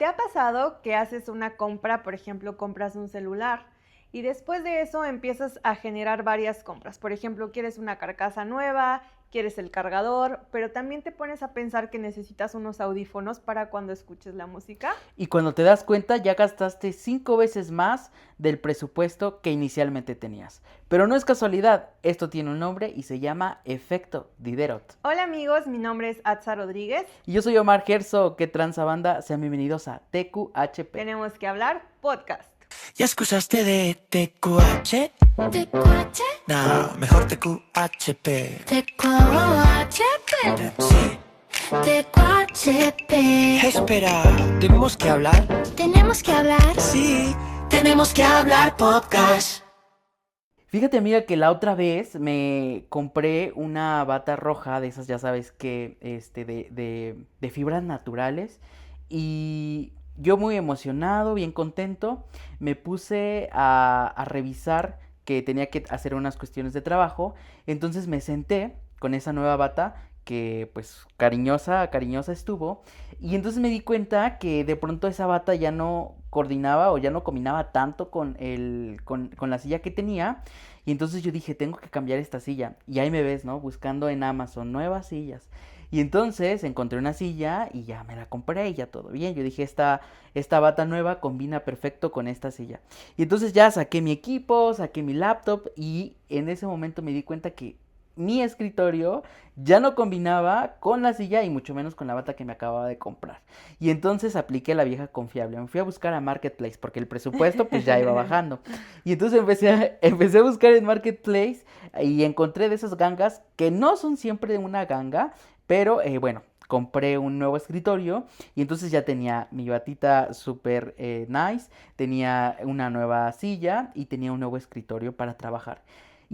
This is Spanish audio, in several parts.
¿te ha pasado que haces una compra, por ejemplo, compras un celular y después de eso empiezas a generar varias compras? Por ejemplo, quieres una carcasa nueva, quieres el cargador, pero también te pones a pensar que necesitas unos audífonos para cuando escuches la música. Y cuando te das cuenta ya gastaste 5 veces más del presupuesto que inicialmente tenías. Pero no es casualidad, esto tiene un nombre y se llama efecto Diderot. Hola amigos, mi nombre es Atza Rodríguez. Y yo soy Omar Gerso, que transa banda, sean bienvenidos a TQHP. Tenemos que hablar podcast. ¿Ya escuchaste de TQH? TQH, No, mejor TQHP. TQHP, Sí. TQHP. Espera, ¿tenemos que hablar? Tenemos que hablar. Sí, tenemos que hablar podcast. Fíjate amiga que la otra vez me compré una bata roja de esas, ya sabes que, de fibras naturales. Y yo muy emocionado, bien contento, me puse a revisar que tenía que hacer unas cuestiones de trabajo. Entonces me senté con esa nueva bata que pues cariñosa, cariñosa estuvo. Y entonces me di cuenta que de pronto esa bata ya no coordinaba o ya no combinaba tanto con la silla que tenía. Y entonces yo dije, tengo que cambiar esta silla. Y ahí me ves, ¿no? Buscando en Amazon nuevas sillas. Y entonces encontré una silla y ya me la compré y ya todo bien. Yo dije, esta bata nueva combina perfecto con esta silla. Y entonces ya saqué mi equipo, saqué mi laptop y en ese momento me di cuenta que mi escritorio ya no combinaba con la silla y mucho menos con la bata que me acababa de comprar. Y entonces apliqué la vieja confiable. Me fui a buscar a Marketplace porque el presupuesto pues ya iba bajando. Y entonces empecé a buscar en Marketplace y encontré de esas gangas que no son siempre una ganga, pero bueno, compré un nuevo escritorio y entonces ya tenía mi batita super nice, tenía una nueva silla y tenía un nuevo escritorio para trabajar.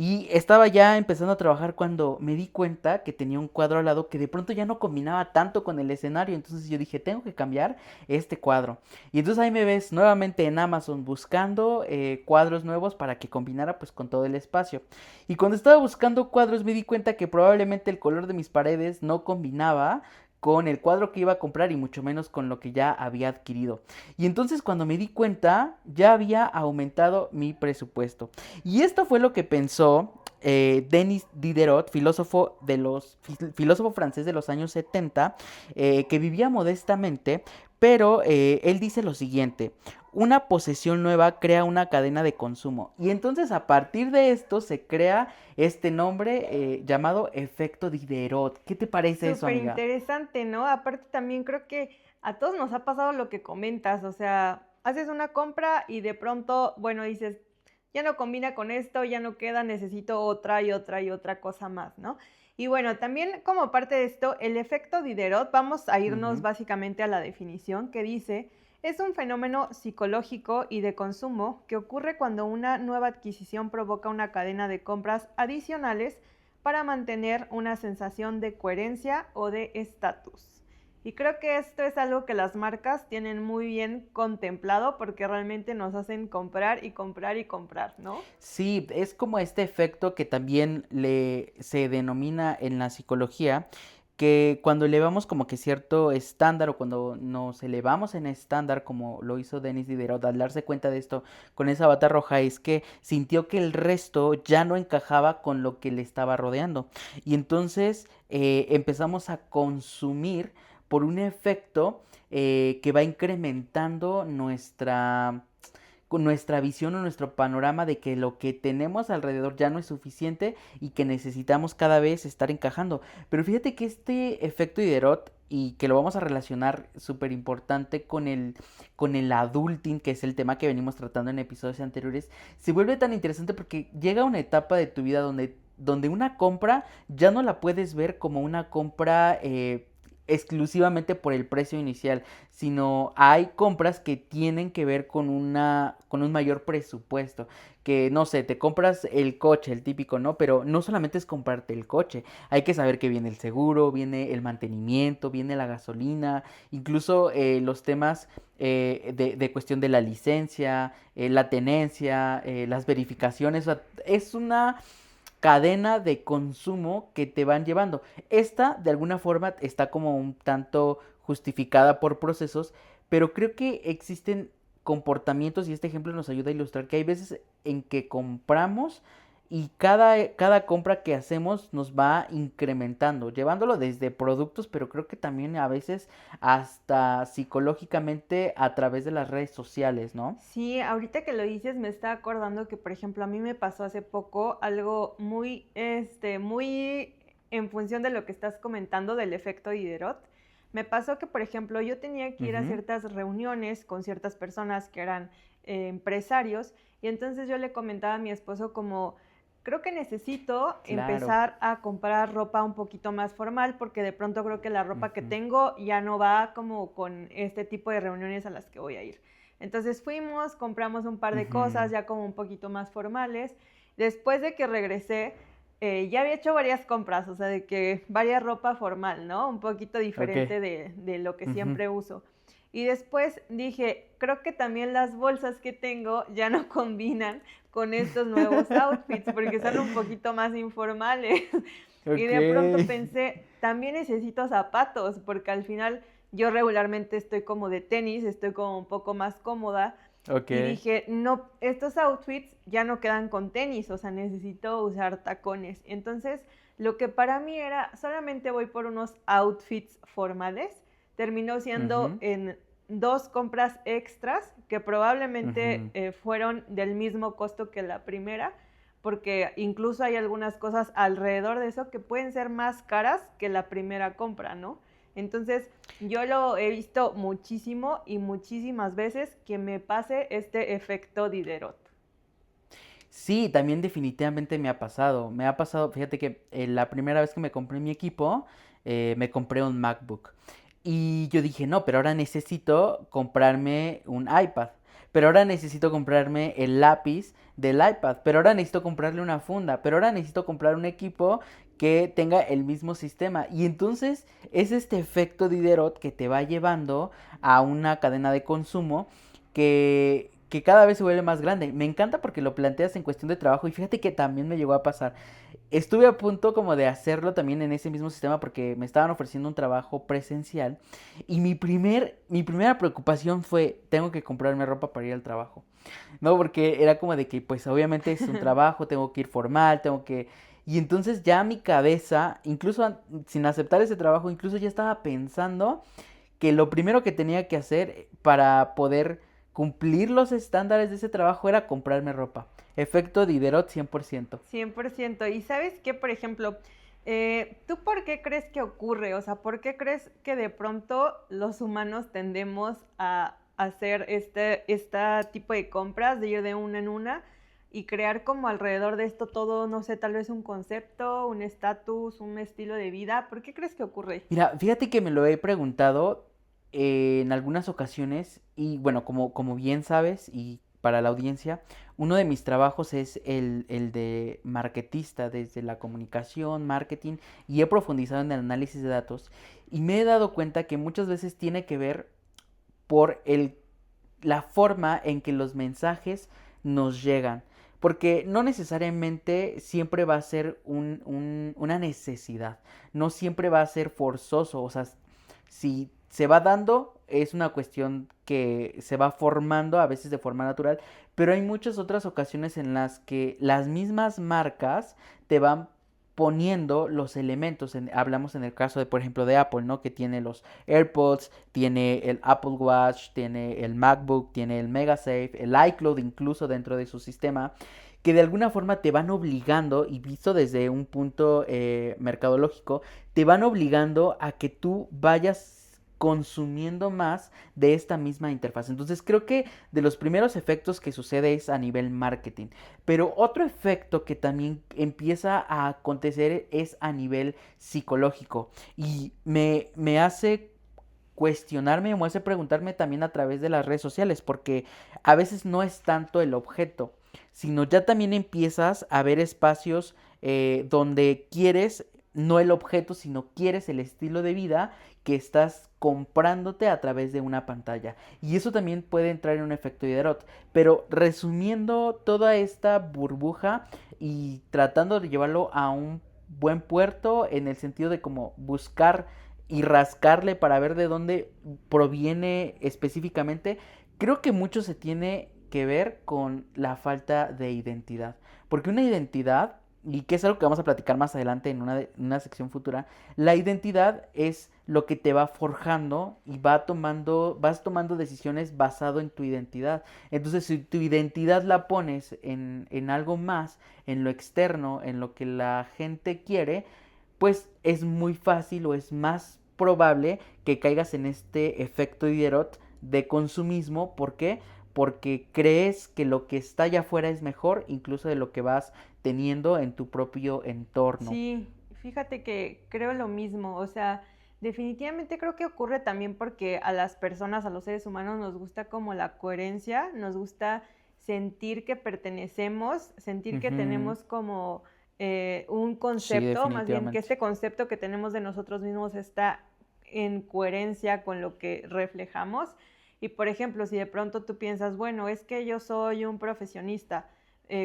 Y estaba ya empezando a trabajar cuando me di cuenta que tenía un cuadro al lado que de pronto ya no combinaba tanto con el escenario. Entonces yo dije, tengo que cambiar este cuadro. Y entonces ahí me ves nuevamente en Amazon buscando cuadros nuevos para que combinara pues con todo el espacio. Y cuando estaba buscando cuadros me di cuenta que probablemente el color de mis paredes no combinaba con el cuadro que iba a comprar y mucho menos con lo que ya había adquirido. Y entonces cuando me di cuenta ya había aumentado mi presupuesto. Y esto fue lo que pensó Denis Diderot, filósofo francés de los años 70, que vivía modestamente, pero él dice lo siguiente: una posesión nueva crea una cadena de consumo. Y entonces a partir de esto se crea este nombre llamado efecto Diderot. ¿Qué te parece eso, Súper amiga? interesante, ¿no? Aparte también creo que a todos nos ha pasado lo que comentas, o sea, haces una compra y de pronto, bueno, dices, ya no combina con esto, ya no queda, necesito otra y otra y otra cosa más, ¿no? Y bueno, también como parte de esto, el efecto Diderot, vamos a irnos Ujú. básicamente a la definición que dice, es un fenómeno psicológico y de consumo que ocurre cuando una nueva adquisición provoca una cadena de compras adicionales para mantener una sensación de coherencia o de estatus. Y creo que esto es algo que las marcas tienen muy bien contemplado porque realmente nos hacen comprar y comprar y comprar, ¿no? Sí, es como este efecto que también se denomina en la psicología, que cuando elevamos como que cierto estándar o cuando nos elevamos en estándar, como lo hizo Denis Diderot al darse cuenta de esto con esa bata roja, es que sintió que el resto ya no encajaba con lo que le estaba rodeando. Y entonces empezamos a consumir por un efecto que va incrementando con nuestra visión o nuestro panorama de que lo que tenemos alrededor ya no es suficiente y que necesitamos cada vez estar encajando. Pero fíjate que este efecto Diderot y que lo vamos a relacionar súper importante con el adulting, que es el tema que venimos tratando en episodios anteriores, se vuelve tan interesante porque llega una etapa de tu vida donde una compra ya no la puedes ver como una compra exclusivamente por el precio inicial, sino hay compras que tienen que ver con un mayor presupuesto, que no sé, te compras el coche, el típico, ¿no? Pero no solamente es comprarte el coche, hay que saber que viene el seguro, viene el mantenimiento, viene la gasolina, incluso los temas de cuestión de la licencia, la tenencia, las verificaciones, o sea, es una cadena de consumo que te van llevando. Esta, de alguna forma, está como un tanto justificada por procesos, pero creo que existen comportamientos y este ejemplo nos ayuda a ilustrar que hay veces en que compramos y cada compra que hacemos nos va incrementando, llevándolo desde productos, pero creo que también a veces hasta psicológicamente a través de las redes sociales, ¿no? Sí, ahorita que lo dices me está acordando que, por ejemplo, a mí me pasó hace poco algo muy en función de lo que estás comentando del efecto Diderot. Me pasó que, por ejemplo, yo tenía que ir a Ujú, ciertas reuniones con ciertas personas que eran empresarios y entonces yo le comentaba a mi esposo como, creo que necesito claro. empezar a comprar ropa un poquito más formal porque de pronto creo que la ropa que Ujú, tengo ya no va como con este tipo de reuniones a las que voy a ir. Entonces fuimos, compramos un par de cosas ujú, ya como un poquito más formales. Después de que regresé, ya había hecho varias compras, o sea, de que varias ropa formal, ¿no? Un poquito ok. diferente de lo que Ujú, siempre uso. Y después dije, creo que también las bolsas que tengo ya no combinan con estos nuevos outfits porque son un poquito más informales. Y ok. de pronto pensé, también necesito zapatos porque al final yo regularmente estoy como de tenis, estoy como un poco más cómoda Ok. y dije, no, estos outfits ya no quedan con tenis, o sea, necesito usar tacones. Entonces, lo que para mí era, solamente voy por unos outfits formales, terminó siendo Ujú, en dos compras extras que probablemente ujú. fueron del mismo costo que la primera, porque incluso hay algunas cosas alrededor de eso que pueden ser más caras que la primera compra, ¿no? Entonces, yo lo he visto muchísimo y muchísimas veces que me pase este efecto Diderot. Sí, también definitivamente me ha pasado. Me ha pasado, fíjate que la primera vez que me compré mi equipo, me compré un MacBook. Y yo dije, no, pero ahora necesito comprarme un iPad. Pero ahora necesito comprarme el lápiz del iPad. Pero ahora necesito comprarle una funda. Pero ahora necesito comprar un equipo que tenga el mismo sistema. Y entonces es este efecto Diderot que te va llevando a una cadena de consumo que cada vez se vuelve más grande. Me encanta porque lo planteas en cuestión de trabajo y fíjate que también me llegó a pasar. Estuve a punto como de hacerlo también en ese mismo sistema porque me estaban ofreciendo un trabajo presencial y mi primera preocupación fue, tengo que comprarme ropa para ir al trabajo. No, porque era como de que pues obviamente es un trabajo, tengo que ir formal, tengo que... Y entonces ya mi cabeza, incluso sin aceptar ese trabajo, incluso ya estaba pensando que lo primero que tenía que hacer para poder cumplir los estándares de ese trabajo era comprarme ropa. Efecto Diderot 100%. 100%. Y sabes qué, por ejemplo, ¿tú por qué crees que ocurre? O sea, ¿por qué crees que de pronto los humanos tendemos a hacer este tipo de compras, de ir de una en una y crear como alrededor de esto todo, no sé, tal vez un concepto, un estatus, un estilo de vida? ¿Por qué crees que ocurre? Mira, fíjate que me lo he preguntado en algunas ocasiones y bueno, como bien sabes y para la audiencia, uno de mis trabajos es el de marketista desde la comunicación, marketing y he profundizado en el análisis de datos y me he dado cuenta que muchas veces tiene que ver por la forma en que los mensajes nos llegan. Porque no necesariamente siempre va a ser una necesidad, no siempre va a ser forzoso, o sea, si se va dando es una cuestión que se va formando a veces de forma natural, pero hay muchas otras ocasiones en las que las mismas marcas te van poniendo los elementos, hablamos en el caso de, por ejemplo, de Apple, ¿no? Que tiene los AirPods, tiene el Apple Watch, tiene el MacBook, tiene el MegaSafe, el iCloud incluso dentro de su sistema, que de alguna forma te van obligando, y visto desde un punto mercadológico, te van obligando a que tú vayas consumiendo más de esta misma interfaz. Entonces creo que de los primeros efectos que sucede es a nivel marketing. Pero otro efecto que también empieza a acontecer es a nivel psicológico. Y me hace cuestionarme, me hace preguntarme también a través de las redes sociales, porque a veces no es tanto el objeto, sino ya también empiezas a ver espacios donde quieres no el objeto, sino quieres el estilo de vida que estás comprándote a través de una pantalla. Y eso también puede entrar en un efecto Diderot. Pero resumiendo toda esta burbuja y tratando de llevarlo a un buen puerto en el sentido de como buscar y rascarle para ver de dónde proviene específicamente, creo que mucho se tiene que ver con la falta de identidad. Porque una identidad, y que es algo que vamos a platicar más adelante en una sección futura, la identidad es lo que te va forjando y vas tomando decisiones basado en tu identidad. Entonces, si tu identidad la pones en algo más, en lo externo, en lo que la gente quiere, pues es muy fácil o es más probable que caigas en este efecto Diderot de consumismo. ¿Por qué? Porque crees que lo que está allá afuera es mejor, incluso de lo que vas teniendo en tu propio entorno. Sí, fíjate que creo lo mismo, o sea, definitivamente creo que ocurre también porque a las personas, a los seres humanos nos gusta como la coherencia, nos gusta sentir que pertenecemos, sentir que Ujú. tenemos como un Sí, concepto, más bien que definitivamente. este concepto que tenemos de nosotros mismos está en coherencia con lo que reflejamos. Y por ejemplo, si de pronto tú piensas, bueno, es que yo soy un profesionista,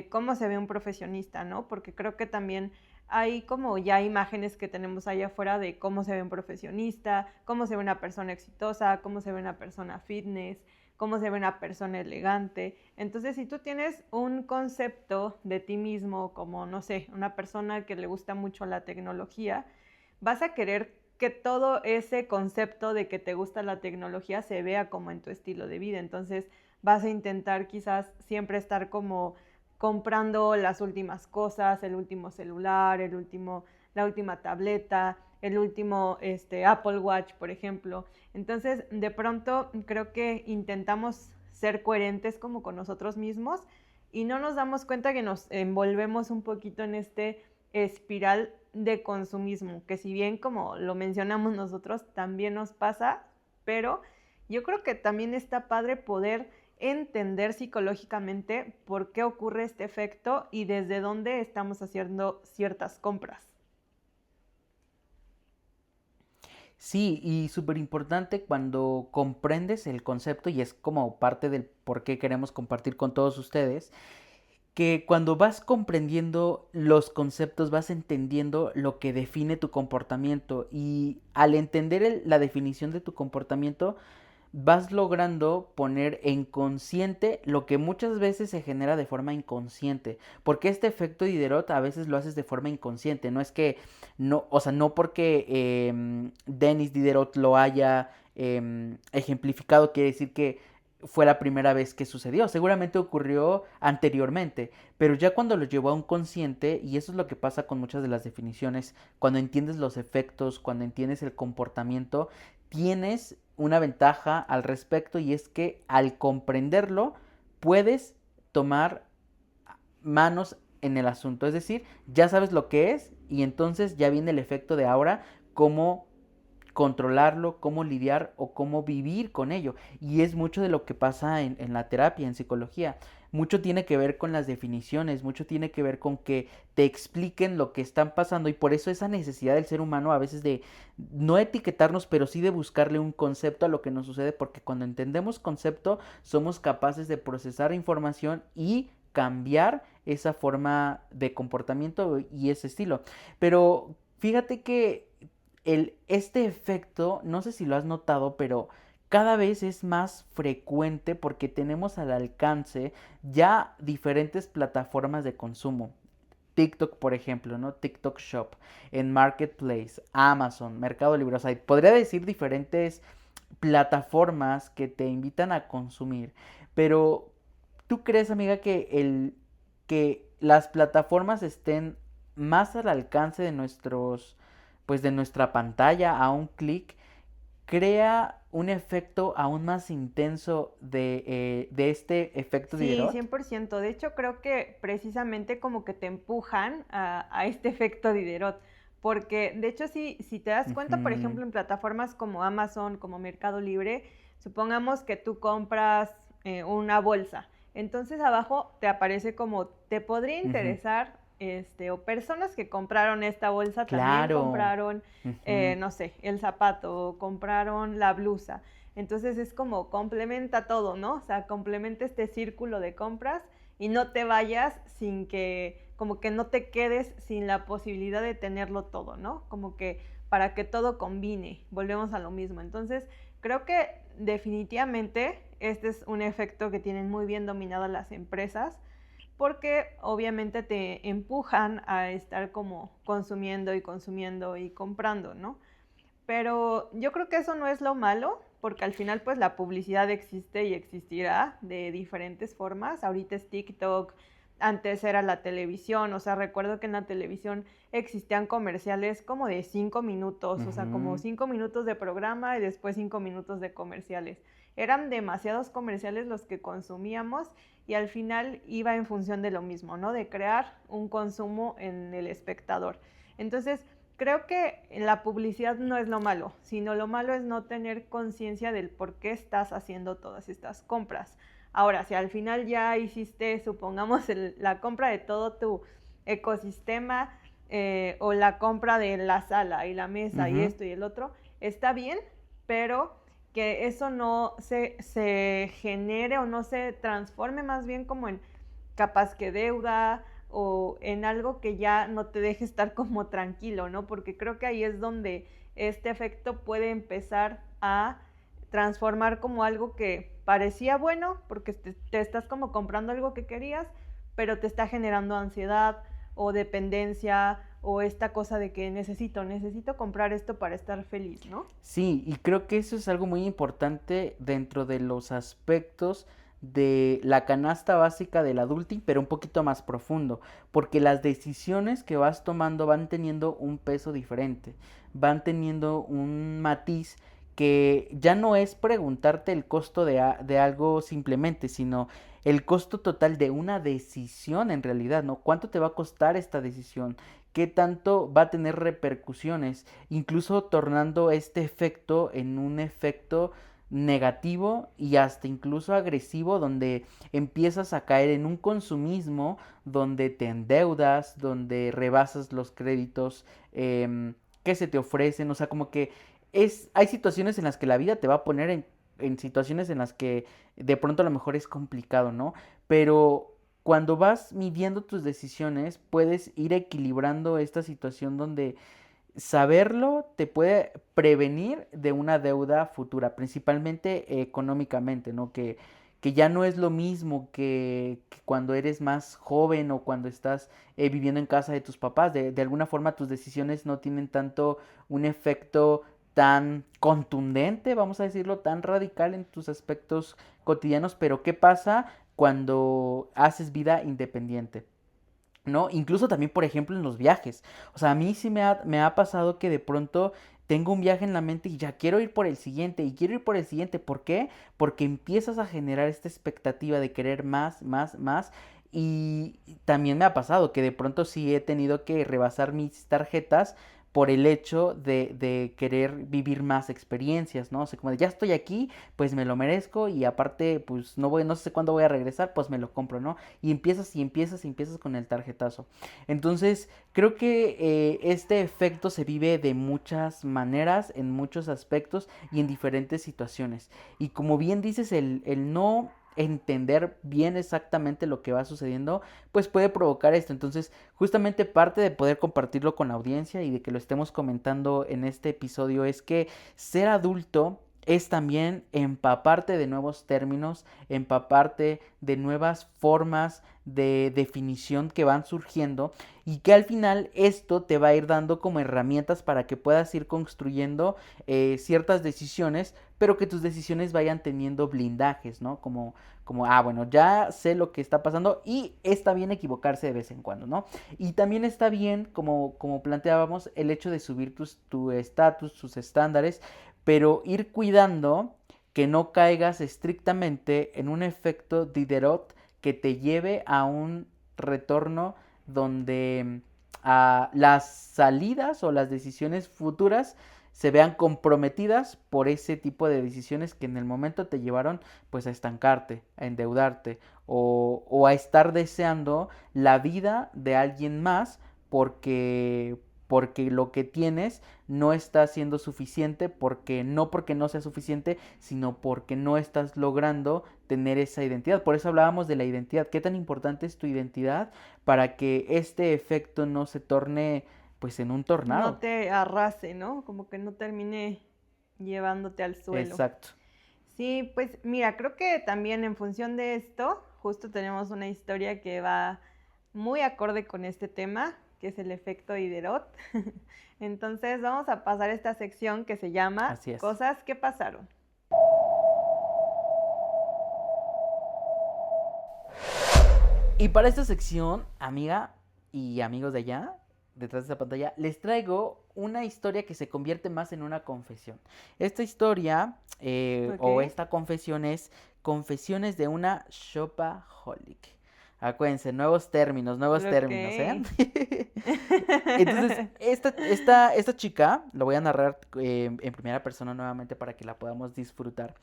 ¿cómo se ve un profesionista, no? Porque creo que también hay como ya imágenes que tenemos allá afuera de cómo se ve un profesionista, cómo se ve una persona exitosa, cómo se ve una persona fitness, cómo se ve una persona elegante. Entonces, si tú tienes un concepto de ti mismo como, no sé, una persona que le gusta mucho la tecnología, vas a querer que todo ese concepto de que te gusta la tecnología se vea como en tu estilo de vida. Entonces, vas a intentar quizás siempre estar como comprando las últimas cosas, el último celular, la última tableta, el último Apple Watch, por ejemplo. Entonces, de pronto creo que intentamos ser coherentes como con nosotros mismos y no nos damos cuenta que nos envolvemos un poquito en este espiral de consumismo, que si bien como lo mencionamos nosotros, también nos pasa, pero yo creo que también está padre poder entender psicológicamente por qué ocurre este efecto y desde dónde estamos haciendo ciertas compras. Sí, y súper importante cuando comprendes el concepto, y es como parte del por qué queremos compartir con todos ustedes, que cuando vas comprendiendo los conceptos, vas entendiendo lo que define tu comportamiento, y al entender la definición de tu comportamiento, vas logrando poner en consciente lo que muchas veces se genera de forma inconsciente, porque este efecto Diderot a veces lo haces de forma inconsciente, no es que, no, o sea, no porque Denis Diderot lo haya ejemplificado quiere decir que fue la primera vez que sucedió, seguramente ocurrió anteriormente, pero ya cuando lo llevó a un consciente, y eso es lo que pasa con muchas de las definiciones, cuando entiendes los efectos, cuando entiendes el comportamiento, tienes una ventaja al respecto, y es que al comprenderlo puedes tomar manos en el asunto, es decir, ya sabes lo que es y entonces ya viene el efecto de ahora, cómo controlarlo, cómo lidiar o cómo vivir con ello. Y es mucho de lo que pasa en la terapia, en psicología. Mucho tiene que ver con las definiciones, mucho tiene que ver con que te expliquen lo que están pasando, y por eso esa necesidad del ser humano a veces de no etiquetarnos, pero sí de buscarle un concepto a lo que nos sucede, porque cuando entendemos concepto somos capaces de procesar información y cambiar esa forma de comportamiento y ese estilo. Pero fíjate que este efecto, no sé si lo has notado, pero cada vez es más frecuente porque tenemos al alcance ya diferentes plataformas de consumo. TikTok, por ejemplo, ¿no? TikTok Shop, en Marketplace, Amazon, Mercado Libre. O sea, podría decir diferentes plataformas que te invitan a consumir. Pero, ¿tú crees, amiga, que las plataformas estén más al alcance de pues de nuestra pantalla a un clic, crea un efecto aún más intenso de este efecto Sí, Diderot? 100%. De hecho, creo que precisamente como que te empujan a este efecto Diderot. Porque, de hecho, si te das cuenta, por Ujú, ejemplo, en plataformas como Amazon, como Mercado Libre, supongamos que tú compras una bolsa. Entonces abajo te aparece como te podría ujú. interesar, o personas que compraron esta bolsa también Claro. compraron, Ujú. no sé, el zapato, o compraron la blusa. Entonces es como complementa todo, ¿no? O sea, complementa este círculo de compras y no te vayas sin que, como que no te quedes sin la posibilidad de tenerlo todo, ¿no? Como que para que todo combine. Volvemos a lo mismo. Entonces, creo que definitivamente este es un efecto que tienen muy bien dominado las empresas, porque obviamente te empujan a estar como consumiendo y consumiendo y comprando, ¿no? Pero yo creo que eso no es lo malo, porque al final pues la publicidad existe y existirá de diferentes formas. Ahorita es TikTok, antes era la televisión, o sea, recuerdo que en la televisión existían comerciales como de 5 minutos, o sea, como 5 minutos de programa y después 5 minutos de comerciales. Eran demasiados comerciales los que consumíamos y al final iba en función de lo mismo, ¿no? De crear un consumo en el espectador. Entonces, creo que la publicidad no es lo malo, sino lo malo es no tener conciencia del por qué estás haciendo todas estas compras. Ahora, si al final ya hiciste, supongamos, la compra de todo tu ecosistema o la compra de la sala y la mesa y esto y el otro, está bien, pero que eso no se genere o no se transforme más bien como en capaz que deuda o en algo que ya no te deje estar como tranquilo, ¿no? Porque creo que ahí es donde este efecto puede empezar a transformar como algo que parecía bueno, porque te estás como comprando algo que querías, pero te está generando ansiedad o dependencia o esta cosa de que necesito comprar esto para estar feliz, ¿no? Sí, y creo que eso es algo muy importante dentro de los aspectos de la canasta básica del adulting, pero un poquito más profundo, porque las decisiones que vas tomando van teniendo un peso diferente, van teniendo un matiz que ya no es preguntarte el costo de algo simplemente, sino el costo total de una decisión en realidad, ¿no? ¿Cuánto te va a costar esta decisión? ¿Qué tanto va a tener repercusiones? Incluso tornando este efecto en un efecto negativo y hasta incluso agresivo, donde empiezas a caer en un consumismo, donde te endeudas, donde rebasas los créditos que se te ofrecen, o sea, como que hay situaciones en las que la vida te va a poner en situaciones en las que de pronto a lo mejor es complicado, ¿no? Pero cuando vas midiendo tus decisiones, puedes ir equilibrando esta situación donde saberlo te puede prevenir de una deuda futura, principalmente económicamente, ¿no? Que ya no es lo mismo que cuando eres más joven o cuando estás viviendo en casa de tus papás. De alguna forma tus decisiones no tienen tanto un efecto tan contundente, vamos a decirlo, tan radical en tus aspectos cotidianos, pero ¿qué pasa cuando haces vida independiente? ¿No? Incluso también, por ejemplo, en los viajes. O sea, a mí sí me ha pasado que de pronto tengo un viaje en la mente y ya quiero ir por el siguiente y quiero ir por el siguiente. ¿Por qué? Porque empiezas a generar esta expectativa de querer más, más, más. Y también me ha pasado que de pronto sí he tenido que rebasar mis tarjetas por el hecho de querer vivir más experiencias, ¿no? O sea, como de ya estoy aquí, pues me lo merezco y aparte, pues no sé cuándo voy a regresar, pues me lo compro, ¿no? Y empiezas y empiezas y empiezas con el tarjetazo. Entonces, creo que este efecto se vive de muchas maneras, en muchos aspectos y en diferentes situaciones. Y como bien dices, el no entender bien exactamente lo que va sucediendo, pues puede provocar esto. Entonces, justamente parte de poder compartirlo con la audiencia y de que lo estemos comentando en este episodio es que ser adulto es también empaparte de nuevos términos, empaparte de nuevas formas de definición que van surgiendo y que al final esto te va a ir dando como herramientas para que puedas ir construyendo ciertas decisiones, pero que tus decisiones vayan teniendo blindajes, ¿no? Bueno, ya sé lo que está pasando y está bien equivocarse de vez en cuando, ¿no? Y también está bien, como planteábamos, el hecho de subir tu estatus, tus estándares, pero ir cuidando que no caigas estrictamente en un efecto Diderot que te lleve a un retorno donde las salidas o las decisiones futuras se vean comprometidas por ese tipo de decisiones que en el momento te llevaron pues a estancarte, a endeudarte o a estar deseando la vida de alguien más porque lo que tienes no está siendo suficiente, porque no sea suficiente, sino porque no estás logrando tener esa identidad. Por eso hablábamos de la identidad. ¿Qué tan importante es tu identidad para que este efecto no se torne pues en un tornado. no te arrase, ¿no? Como que no termine llevándote al suelo. Exacto. Sí, pues mira, creo que también en función de esto, justo tenemos una historia que va muy acorde con este tema, que es el efecto Diderot. Entonces vamos a pasar a esta sección que se llama Así es. Cosas que pasaron. Y para esta sección, amiga y amigos de allá, detrás de esta pantalla, les traigo una historia que se convierte más en una confesión. Esta historia o Ok. esta confesión es Confesiones de una shopaholic. Acuérdense, nuevos términos, ¿eh? Entonces, esta chica, lo voy a narrar en primera persona nuevamente para que la podamos disfrutar,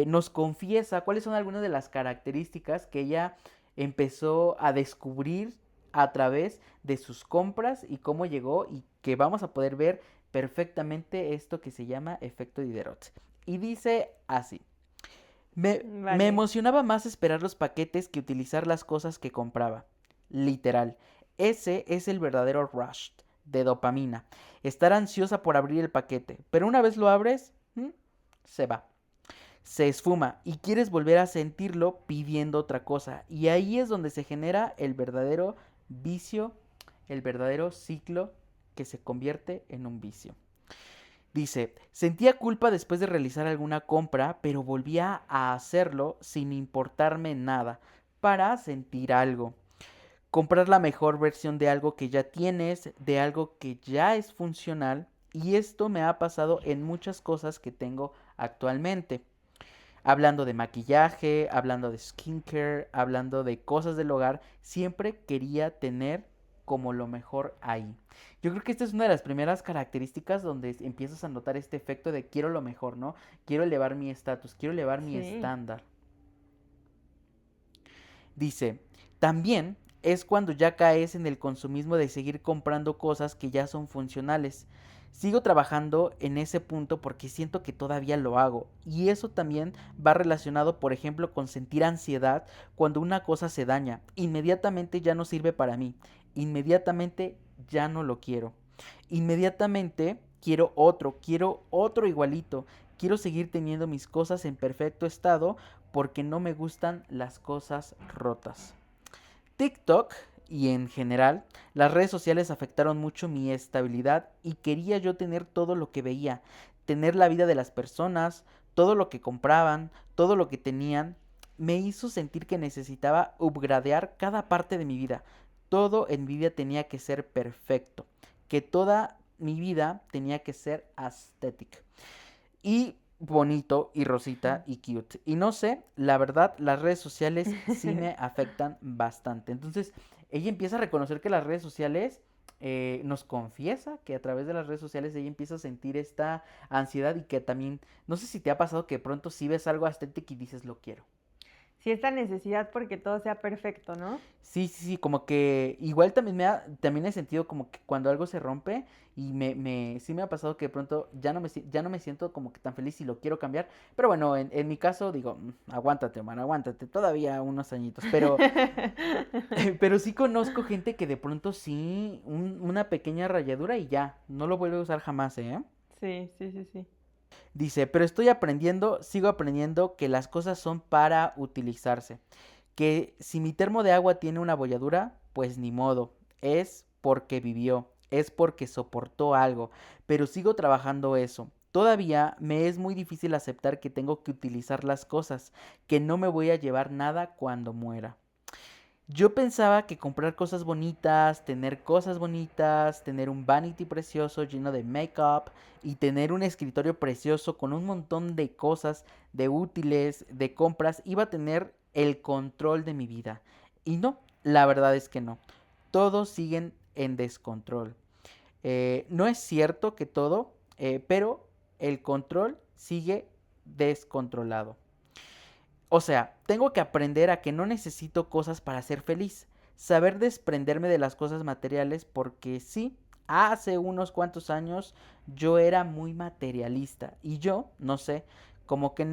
nos confiesa cuáles son algunas de las características que ella empezó a descubrir a través de sus compras y cómo llegó y que vamos a poder ver perfectamente esto que se llama efecto Diderot. Y dice así. Me Vale. emocionaba más esperar los paquetes que utilizar las cosas que compraba. Literal. Ese es el verdadero rush de dopamina. Estar ansiosa por abrir el paquete. Pero una vez lo abres, se va. Se esfuma y quieres volver a sentirlo pidiendo otra cosa. Y ahí es donde se genera el verdadero vicio, el verdadero ciclo que se convierte en un vicio. Dice, sentía culpa después de realizar alguna compra, pero volvía a hacerlo sin importarme nada, para sentir algo. Comprar la mejor versión de algo que ya tienes, de algo que ya es funcional, y esto me ha pasado en muchas cosas que tengo actualmente. Hablando de maquillaje, hablando de skincare, hablando de cosas del hogar, siempre quería tener como lo mejor ahí. Yo creo que esta es una de las primeras características donde empiezas a notar este efecto de quiero lo mejor, ¿no? Quiero elevar mi estatus, quiero elevar mi Sí. estándar. Dice, también es cuando ya caes en el consumismo de seguir comprando cosas que ya son funcionales. Sigo trabajando en ese punto porque siento que todavía lo hago. Y eso también va relacionado, por ejemplo, con sentir ansiedad cuando una cosa se daña. Inmediatamente ya no sirve para mí. Inmediatamente ya no lo quiero. Inmediatamente quiero otro igualito. Quiero seguir teniendo mis cosas en perfecto estado porque no me gustan las cosas rotas. TikTok y en general, las redes sociales afectaron mucho mi estabilidad y quería yo tener todo lo que veía, tener la vida de las personas, todo lo que compraban, todo lo que tenían, me hizo sentir que necesitaba upgradear cada parte de mi vida. Todo en mi vida tenía que ser perfecto, que toda mi vida tenía que ser aesthetic. Y bonito y rosita y cute. Y no sé, la verdad, las redes sociales sí me afectan bastante. Entonces, ella empieza a reconocer que las redes sociales nos confiesa que a través de las redes sociales ella empieza a sentir esta ansiedad y que también, no sé si te ha pasado que de pronto sí ves algo estético y dices lo quiero. Sí, esta necesidad porque todo sea perfecto, ¿no? Sí, como que igual también he sentido como que cuando algo se rompe y sí me ha pasado que de pronto ya no me siento como que tan feliz y lo quiero cambiar, pero bueno, en mi caso digo, aguántate, man, aguántate, todavía unos añitos, pero sí conozco gente que de pronto sí, una pequeña rayadura y ya, no lo vuelve a usar jamás, ¿eh? Sí. Dice, pero sigo aprendiendo que las cosas son para utilizarse. Que si mi termo de agua tiene una bolladura, pues ni modo. Es porque vivió, es porque soportó algo. Pero sigo trabajando eso. Todavía me es muy difícil aceptar que tengo que utilizar las cosas, que no me voy a llevar nada cuando muera. Yo pensaba que comprar cosas bonitas, tener un vanity precioso lleno de make-up y tener un escritorio precioso con un montón de cosas, de útiles, de compras, iba a tener el control de mi vida. Y no, la verdad es que no. Todos siguen en descontrol. No es cierto que todo, pero el control sigue descontrolado. O sea, tengo que aprender a que no necesito cosas para ser feliz. Saber desprenderme de las cosas materiales porque sí, hace unos cuantos años yo era muy materialista y yo, no sé, como que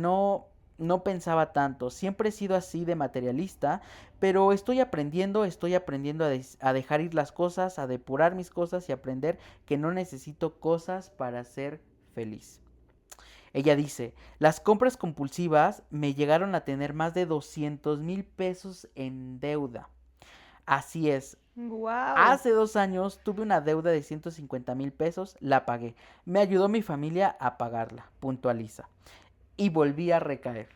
no pensaba tanto. Siempre he sido así de materialista, pero estoy aprendiendo a dejar ir las cosas, a depurar mis cosas y aprender que no necesito cosas para ser feliz. Ella dice, las compras compulsivas me llegaron a tener más de 200,000 pesos en deuda. Así es. Wow. Hace 2 años tuve una deuda de 150,000 pesos, la pagué. Me ayudó mi familia a pagarla, puntualiza. Y volví a recaer.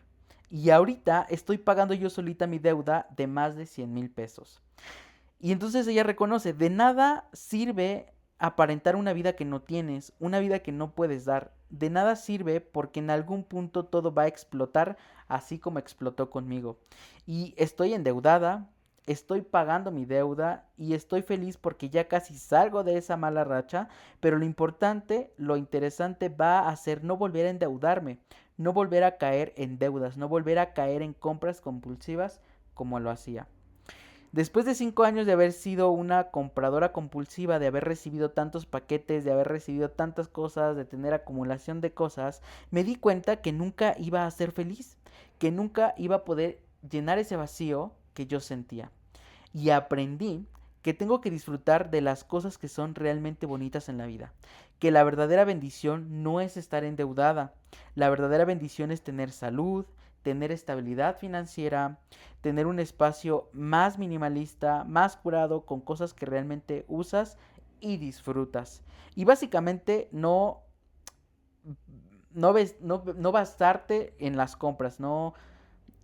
Y ahorita estoy pagando yo solita mi deuda de más de 100,000 pesos. Y entonces ella reconoce, de nada sirve aparentar una vida que no tienes, una vida que no puedes dar. De nada sirve porque en algún punto todo va a explotar, así como explotó conmigo. Y estoy endeudada, estoy pagando mi deuda y estoy feliz porque ya casi salgo de esa mala racha, pero lo importante, lo interesante va a ser no volver a endeudarme, no volver a caer en deudas, no volver a caer en compras compulsivas como lo hacía. Después de 5 años de haber sido una compradora compulsiva, de haber recibido tantos paquetes, de haber recibido tantas cosas, de tener acumulación de cosas, me di cuenta que nunca iba a ser feliz, que nunca iba a poder llenar ese vacío que yo sentía. Y aprendí que tengo que disfrutar de las cosas que son realmente bonitas en la vida, que la verdadera bendición no es estar endeudada, la verdadera bendición es tener salud, tener estabilidad financiera, tener un espacio más minimalista, más curado, con cosas que realmente usas y disfrutas. Y básicamente no basarte en las compras,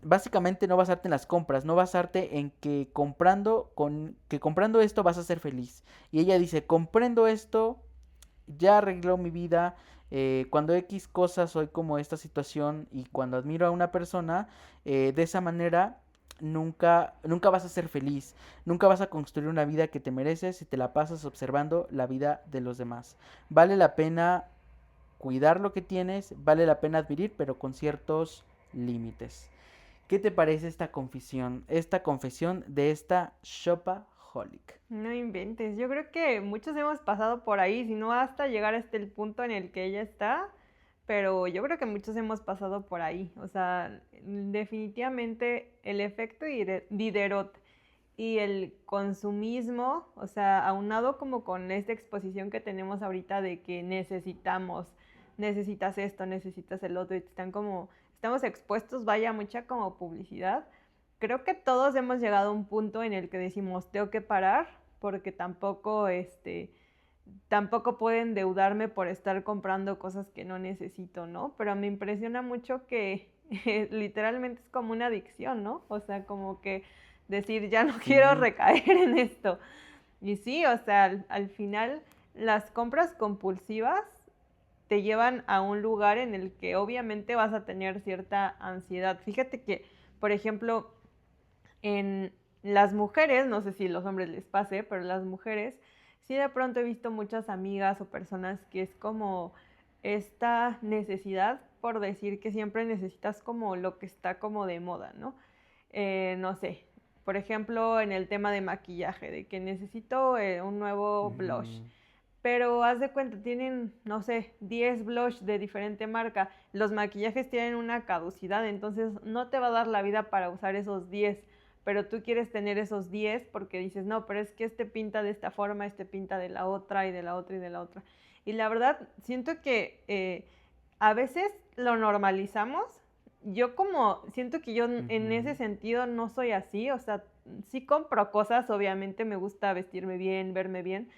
básicamente no basarte en las compras, no basarte en que comprando esto vas a ser feliz. Y ella dice, comprendo esto, ya arregló mi vida. Cuando X cosas soy como esta situación y cuando admiro a una persona, de esa manera nunca vas a ser feliz, nunca vas a construir una vida que te mereces si te la pasas observando la vida de los demás. Vale la pena cuidar lo que tienes, vale la pena admirir, pero con ciertos límites. ¿Qué te parece esta confesión de esta shopaholic? No inventes. Yo creo que muchos hemos pasado por ahí, si no hasta llegar hasta el punto en el que ella está, pero yo creo que muchos hemos pasado por ahí. O sea, definitivamente el efecto Diderot y el consumismo, o sea, aunado como con esta exposición que tenemos ahorita de que necesitas esto, necesitas el otro, y estamos expuestos, vaya, mucha como publicidad. Creo que todos hemos llegado a un punto en el que decimos, tengo que parar, porque tampoco puedo endeudarme por estar comprando cosas que no necesito, ¿no? Pero me impresiona mucho que literalmente es como una adicción, ¿no? O sea, como que decir, ya no quiero Sí. recaer en esto. Y sí, o sea, al final las compras compulsivas te llevan a un lugar en el que obviamente vas a tener cierta ansiedad. Fíjate que, por ejemplo, en las mujeres, no sé si a los hombres les pase, pero las mujeres, sí de pronto he visto muchas amigas o personas que es como esta necesidad por decir que siempre necesitas como lo que está como de moda, ¿no? No sé, por ejemplo, en el tema de maquillaje, de que necesito un nuevo blush. Ujú. Pero haz de cuenta, tienen, no sé, 10 blush de diferente marca. Los maquillajes tienen una caducidad, entonces no te va a dar la vida para usar esos 10, pero tú quieres tener esos 10 porque dices, no, pero es que este pinta de esta forma, este pinta de la otra y de la otra y de la otra. Y la verdad, siento que a veces lo normalizamos. Yo como siento que yo en ese Ujú. sentido no soy así, o sea, sí compro cosas, obviamente me gusta vestirme bien, verme bien,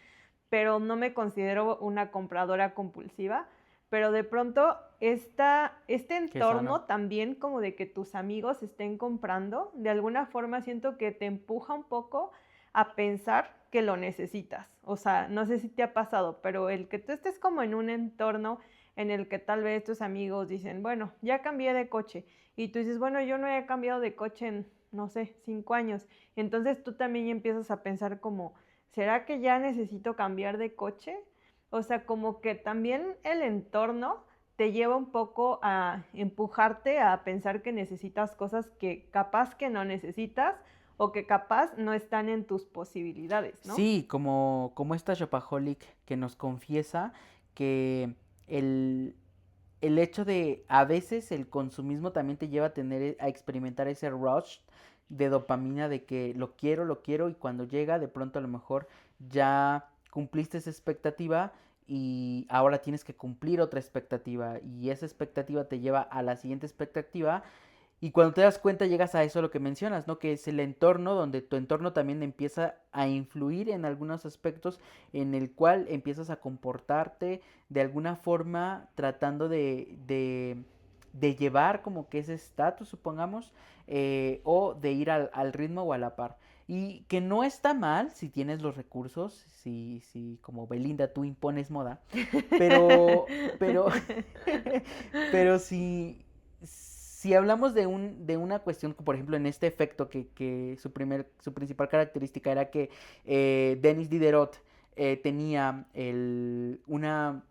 pero no me considero una compradora compulsiva. Pero de pronto este Qué sano. entorno también como de que tus amigos estén comprando, de alguna forma siento que te empuja un poco a pensar que lo necesitas. O sea, no sé si te ha pasado, pero el que tú estés como en un entorno en el que tal vez tus amigos dicen, bueno, ya cambié de coche. Y tú dices, bueno, yo no he cambiado de coche en, no sé, 5 años. Entonces tú también empiezas a pensar como, ¿será que ya necesito cambiar de coche? O sea, como que también el entorno te lleva un poco a empujarte a pensar que necesitas cosas que capaz que no necesitas o que capaz no están en tus posibilidades, ¿no? Sí, como esta shopaholic que nos confiesa que el, el hecho de a veces el consumismo también te lleva a experimentar ese rush de dopamina de que lo quiero y cuando llega de pronto a lo mejor ya cumpliste esa expectativa y ahora tienes que cumplir otra expectativa y esa expectativa te lleva a la siguiente expectativa y cuando te das cuenta llegas a eso lo que mencionas, ¿no? Que es el entorno donde tu entorno también empieza a influir en algunos aspectos en el cual empiezas a comportarte de alguna forma tratando de llevar como que ese estatus, supongamos, o de ir al ritmo o a la par. Y que no está mal si tienes los recursos, si como Belinda tú impones moda, pero, pero si hablamos de una cuestión, por ejemplo, en este efecto que su principal característica era que Denis Diderot tenía una,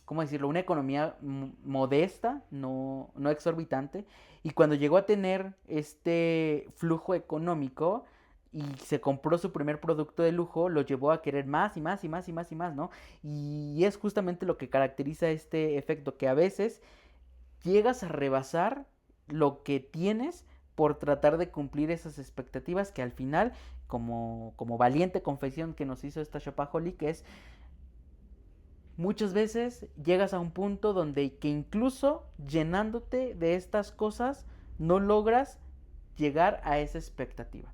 ¿cómo decirlo? Una economía modesta, no exorbitante, y cuando llegó a tener este flujo económico y se compró su primer producto de lujo, lo llevó a querer más y más y más y más y más, ¿no? Y es justamente lo que caracteriza este efecto, que a veces llegas a rebasar lo que tienes por tratar de cumplir esas expectativas que al final, como valiente confesión que nos hizo esta Shopaholic, es muchas veces llegas a un punto donde que incluso llenándote de estas cosas no logras llegar a esa expectativa.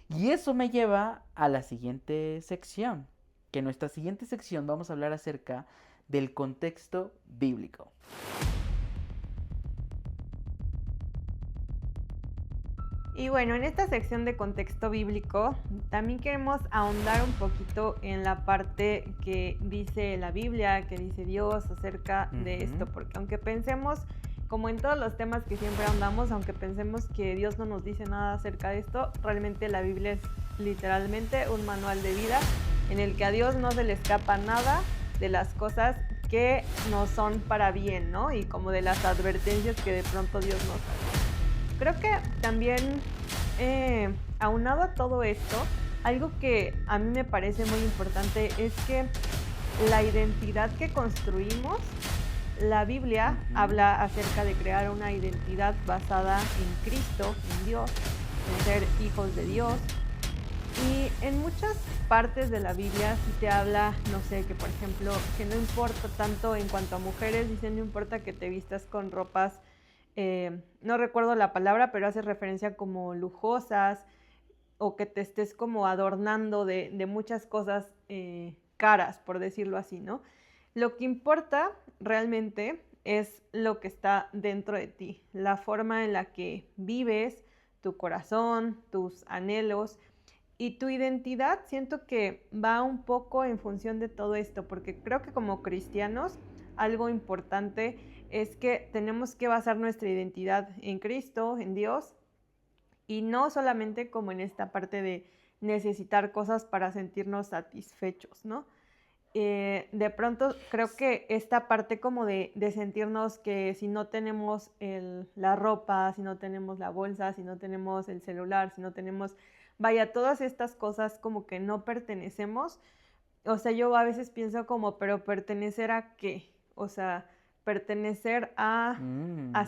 Y eso me lleva a la siguiente sección, que en nuestra siguiente sección vamos a hablar acerca del contexto bíblico. Y bueno, en esta sección de contexto bíblico también queremos ahondar un poquito en la parte que dice la Biblia, que dice Dios acerca de esto, porque aunque pensemos, como en todos los temas que siempre ahondamos, aunque pensemos que Dios no nos dice nada acerca de esto, realmente la Biblia es literalmente un manual de vida en el que a Dios no se le escapa nada de las cosas que no son para bien, ¿no? Y como de las advertencias que de pronto Dios nos hace. Creo que también, aunado a todo esto, algo que a mí me parece muy importante es que la identidad que construimos, la Biblia habla acerca de crear una identidad basada en Cristo, en Dios, en ser hijos de Dios. Y en muchas partes de la Biblia sí te habla, no sé, que por ejemplo, que no importa tanto en cuanto a mujeres, dicen no importa que te vistas con ropas, no recuerdo la palabra, pero hace referencia como lujosas o que te estés como adornando de muchas cosas caras, por decirlo así, ¿no? Lo que importa realmente es lo que está dentro de ti, la forma en la que vives, tu corazón, tus anhelos y tu identidad. Siento que va un poco en función de todo esto, porque creo que como cristianos algo importante es que tenemos que basar nuestra identidad en Cristo, en Dios, y no solamente como en esta parte de necesitar cosas para sentirnos satisfechos, ¿no? De pronto creo que esta parte como de sentirnos que si no tenemos la ropa, si no tenemos la bolsa, si no tenemos el celular, si no tenemos, vaya, todas estas cosas como que no pertenecemos. O sea, yo a veces pienso como, pero ¿pertenecer a qué? O sea, pertenecer a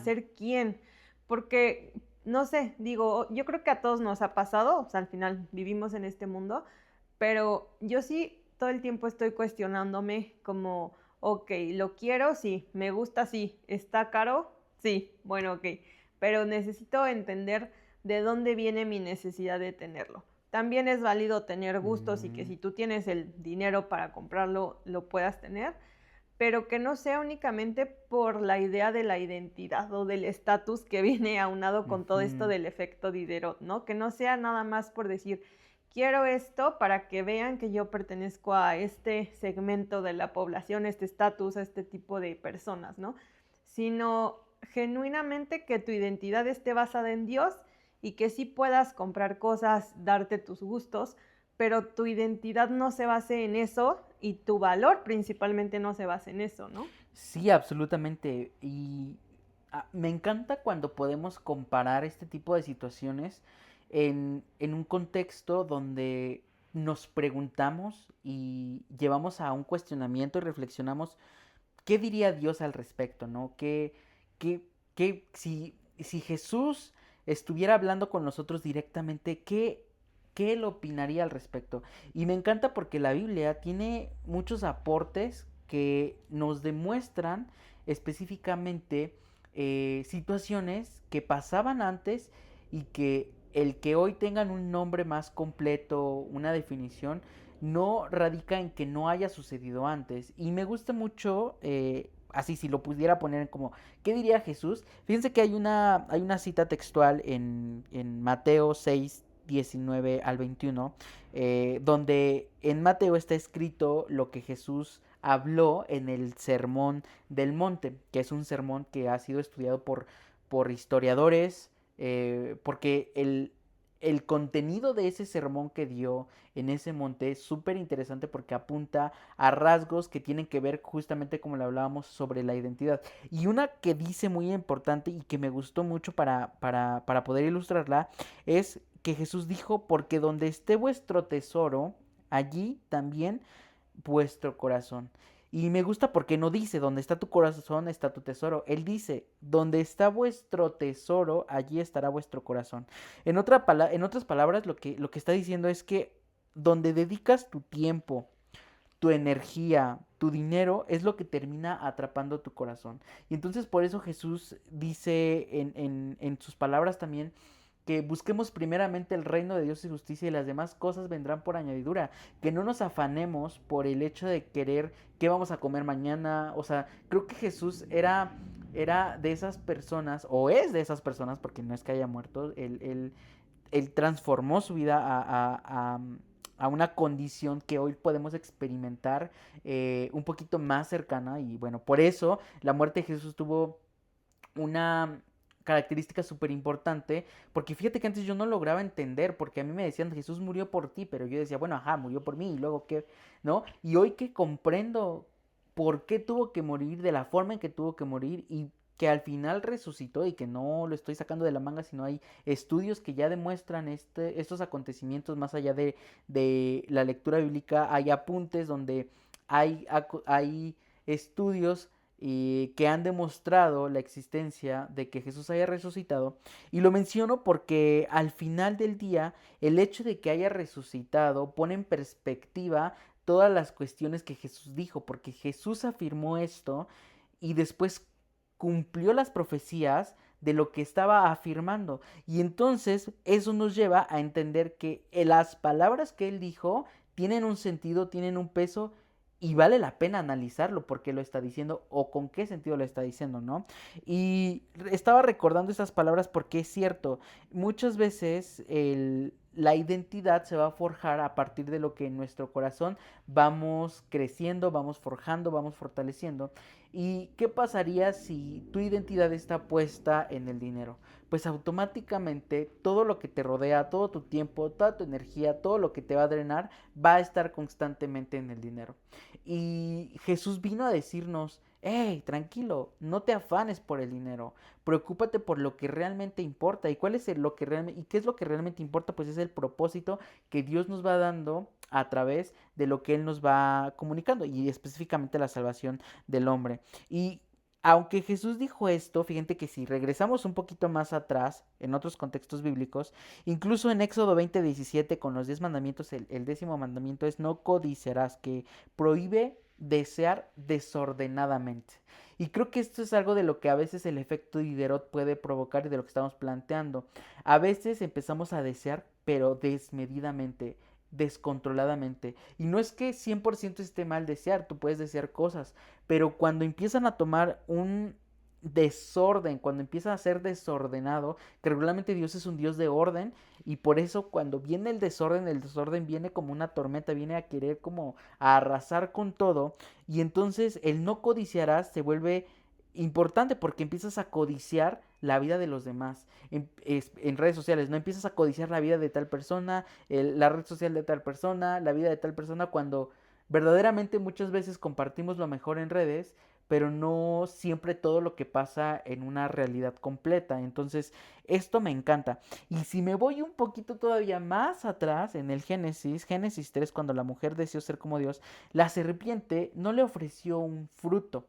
ser quién. Porque, no sé, digo, yo creo que a todos nos ha pasado, o sea, al final vivimos en este mundo, pero yo sí todo el tiempo estoy cuestionándome como, ok, lo quiero, sí, me gusta, sí, está caro, sí, bueno, ok, pero necesito entender de dónde viene mi necesidad de tenerlo. También es válido tener gustos y que si tú tienes el dinero para comprarlo, lo puedas tener, pero que no sea únicamente por la idea de la identidad o del estatus que viene aunado con todo esto del efecto Diderot, ¿no? Que no sea nada más por decir, quiero esto para que vean que yo pertenezco a este segmento de la población, este estatus, a este tipo de personas, ¿no? Sino genuinamente que tu identidad esté basada en Dios y que sí puedas comprar cosas, darte tus gustos, pero tu identidad no se base en eso y tu valor principalmente no se base en eso, ¿no? Sí, absolutamente. Y me encanta cuando podemos comparar este tipo de situaciones en un contexto donde nos preguntamos y llevamos a un cuestionamiento y reflexionamos ¿qué diría Dios al respecto, no? Si Jesús estuviera hablando con nosotros directamente, ¿qué él opinaría al respecto? Y me encanta porque la Biblia tiene muchos aportes que nos demuestran específicamente situaciones que pasaban antes y que el que hoy tengan un nombre más completo, una definición, no radica en que no haya sucedido antes. Y me gusta mucho, así si lo pudiera poner como, ¿qué diría Jesús? Fíjense que hay una cita textual en Mateo 6, 19 al 21, donde en Mateo está escrito lo que Jesús habló en el Sermón del Monte, que es un sermón que ha sido estudiado por historiadores, porque el contenido de ese sermón que dio en ese monte es súper interesante porque apunta a rasgos que tienen que ver justamente como lo hablábamos sobre la identidad. Y una que dice muy importante y que me gustó mucho para poder ilustrarla es que Jesús dijo, porque donde esté vuestro tesoro, allí también vuestro corazón. Y me gusta porque no dice, donde está tu corazón está tu tesoro. Él dice, donde está vuestro tesoro, allí estará vuestro corazón. En otras palabras, lo que está diciendo es que donde dedicas tu tiempo, tu energía, tu dinero, es lo que termina atrapando tu corazón. Y entonces por eso Jesús dice en sus palabras también que busquemos primeramente el reino de Dios y justicia y las demás cosas vendrán por añadidura. Que no nos afanemos por el hecho de querer qué vamos a comer mañana. O sea, creo que Jesús era de esas personas, o es de esas personas, porque no es que haya muerto, él transformó su vida a una condición que hoy podemos experimentar un poquito más cercana. Y bueno, por eso la muerte de Jesús tuvo una característica súper importante, porque fíjate que antes yo no lograba entender, porque a mí me decían Jesús murió por ti, pero yo decía, bueno, ajá, murió por mí, y luego qué, ¿no? Y hoy que comprendo por qué tuvo que morir, de la forma en que tuvo que morir, y que al final resucitó, y que no lo estoy sacando de la manga, sino hay estudios que ya demuestran estos acontecimientos más allá de la lectura bíblica, hay apuntes donde hay estudios que han demostrado la existencia de que Jesús haya resucitado. Y lo menciono porque al final del día el hecho de que haya resucitado pone en perspectiva todas las cuestiones que Jesús dijo, porque Jesús afirmó esto y después cumplió las profecías de lo que estaba afirmando. Y entonces eso nos lleva a entender que las palabras que él dijo tienen un sentido, tienen un peso y vale la pena analizarlo por qué lo está diciendo o con qué sentido lo está diciendo, ¿no? Y estaba recordando estas palabras porque es cierto, muchas veces la identidad se va a forjar a partir de lo que en nuestro corazón vamos creciendo, vamos forjando, vamos fortaleciendo. ¿Y qué pasaría si tu identidad está puesta en el dinero? Pues automáticamente todo lo que te rodea, todo tu tiempo, toda tu energía, todo lo que te va a drenar, va a estar constantemente en el dinero. Y Jesús vino a decirnos, hey, tranquilo, no te afanes por el dinero, preocúpate por lo que realmente importa. ¿Y cuál es y qué es lo que realmente importa? Pues es el propósito que Dios nos va dando a través de lo que Él nos va comunicando y específicamente la salvación del hombre. Y aunque Jesús dijo esto, fíjate que si regresamos un poquito más atrás, en otros contextos bíblicos, incluso en Éxodo 20:17 con los 10 mandamientos, el 10º mandamiento es no codiciarás, que prohíbe desear desordenadamente. Y creo que esto es algo de lo que a veces el efecto Diderot puede provocar y de lo que estamos planteando. A veces empezamos a desear, pero desmedidamente, descontroladamente. Y no es que 100% esté mal desear, tú puedes desear cosas, pero cuando empiezan a tomar un desorden, cuando empieza a ser desordenado, que regularmente Dios es un Dios de orden y por eso cuando viene el desorden viene como una tormenta, viene a querer como a arrasar con todo y entonces el no codiciarás se vuelve importante porque empiezas a codiciar la vida de los demás en redes sociales, no empiezas a codiciar la vida de tal persona, la red social de tal persona, la vida de tal persona cuando verdaderamente muchas veces compartimos lo mejor en redes, pero no siempre todo lo que pasa en una realidad completa. Entonces, esto me encanta. Y si me voy un poquito todavía más atrás, en el Génesis 3, cuando la mujer deseó ser como Dios, la serpiente no le ofreció un fruto.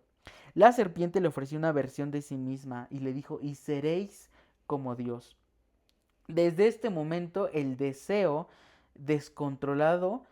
La serpiente le ofreció una versión de sí misma y le dijo, y seréis como Dios. Desde este momento el deseo descontrolado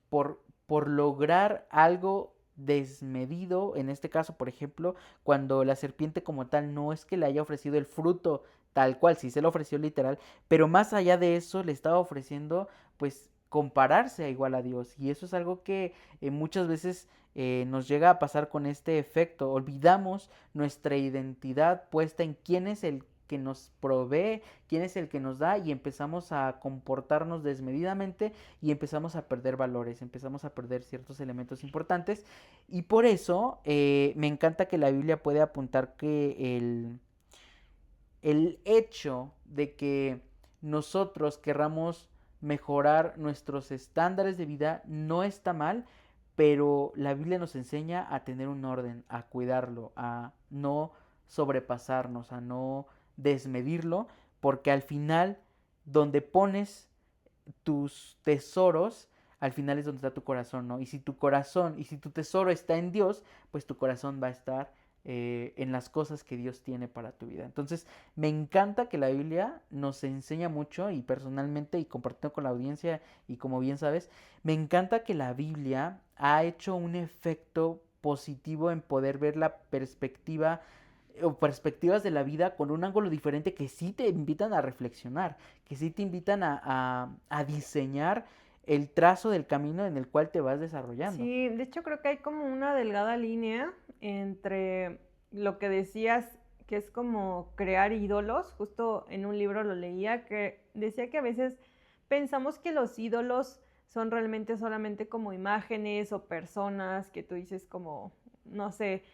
por lograr algo desmedido, en este caso, por ejemplo, cuando la serpiente como tal no es que le haya ofrecido el fruto tal cual, sí se lo ofreció literal, pero más allá de eso le estaba ofreciendo pues compararse a igual a Dios, y eso es algo que muchas veces nos llega a pasar con este efecto. Olvidamos nuestra identidad puesta en quién es el que nos provee, quién es el que nos da, y empezamos a comportarnos desmedidamente y empezamos a perder valores, empezamos a perder ciertos elementos importantes. Y por eso me encanta que la Biblia puede apuntar que el hecho de que nosotros querramos mejorar nuestros estándares de vida no está mal, pero la Biblia nos enseña a tener un orden, a cuidarlo, a no sobrepasarnos, a no desmedirlo, porque al final, donde pones tus tesoros, al final es donde está tu corazón, ¿no? Y si tu corazón, y si tu tesoro está en Dios, pues tu corazón va a estar en las cosas que Dios tiene para tu vida. Entonces, me encanta que la Biblia nos enseña mucho, y personalmente, y compartiendo con la audiencia, y como bien sabes, me encanta que la Biblia ha hecho un efecto positivo en poder ver la perspectiva o perspectivas de la vida con un ángulo diferente, que sí te invitan a reflexionar, que sí te invitan a diseñar el trazo del camino en el cual te vas desarrollando. Sí, de hecho creo que hay como una delgada línea entre lo que decías, que es como crear ídolos. Justo en un libro lo leía que decía que a veces pensamos que los ídolos son realmente solamente como imágenes o personas que tú dices como, no sé,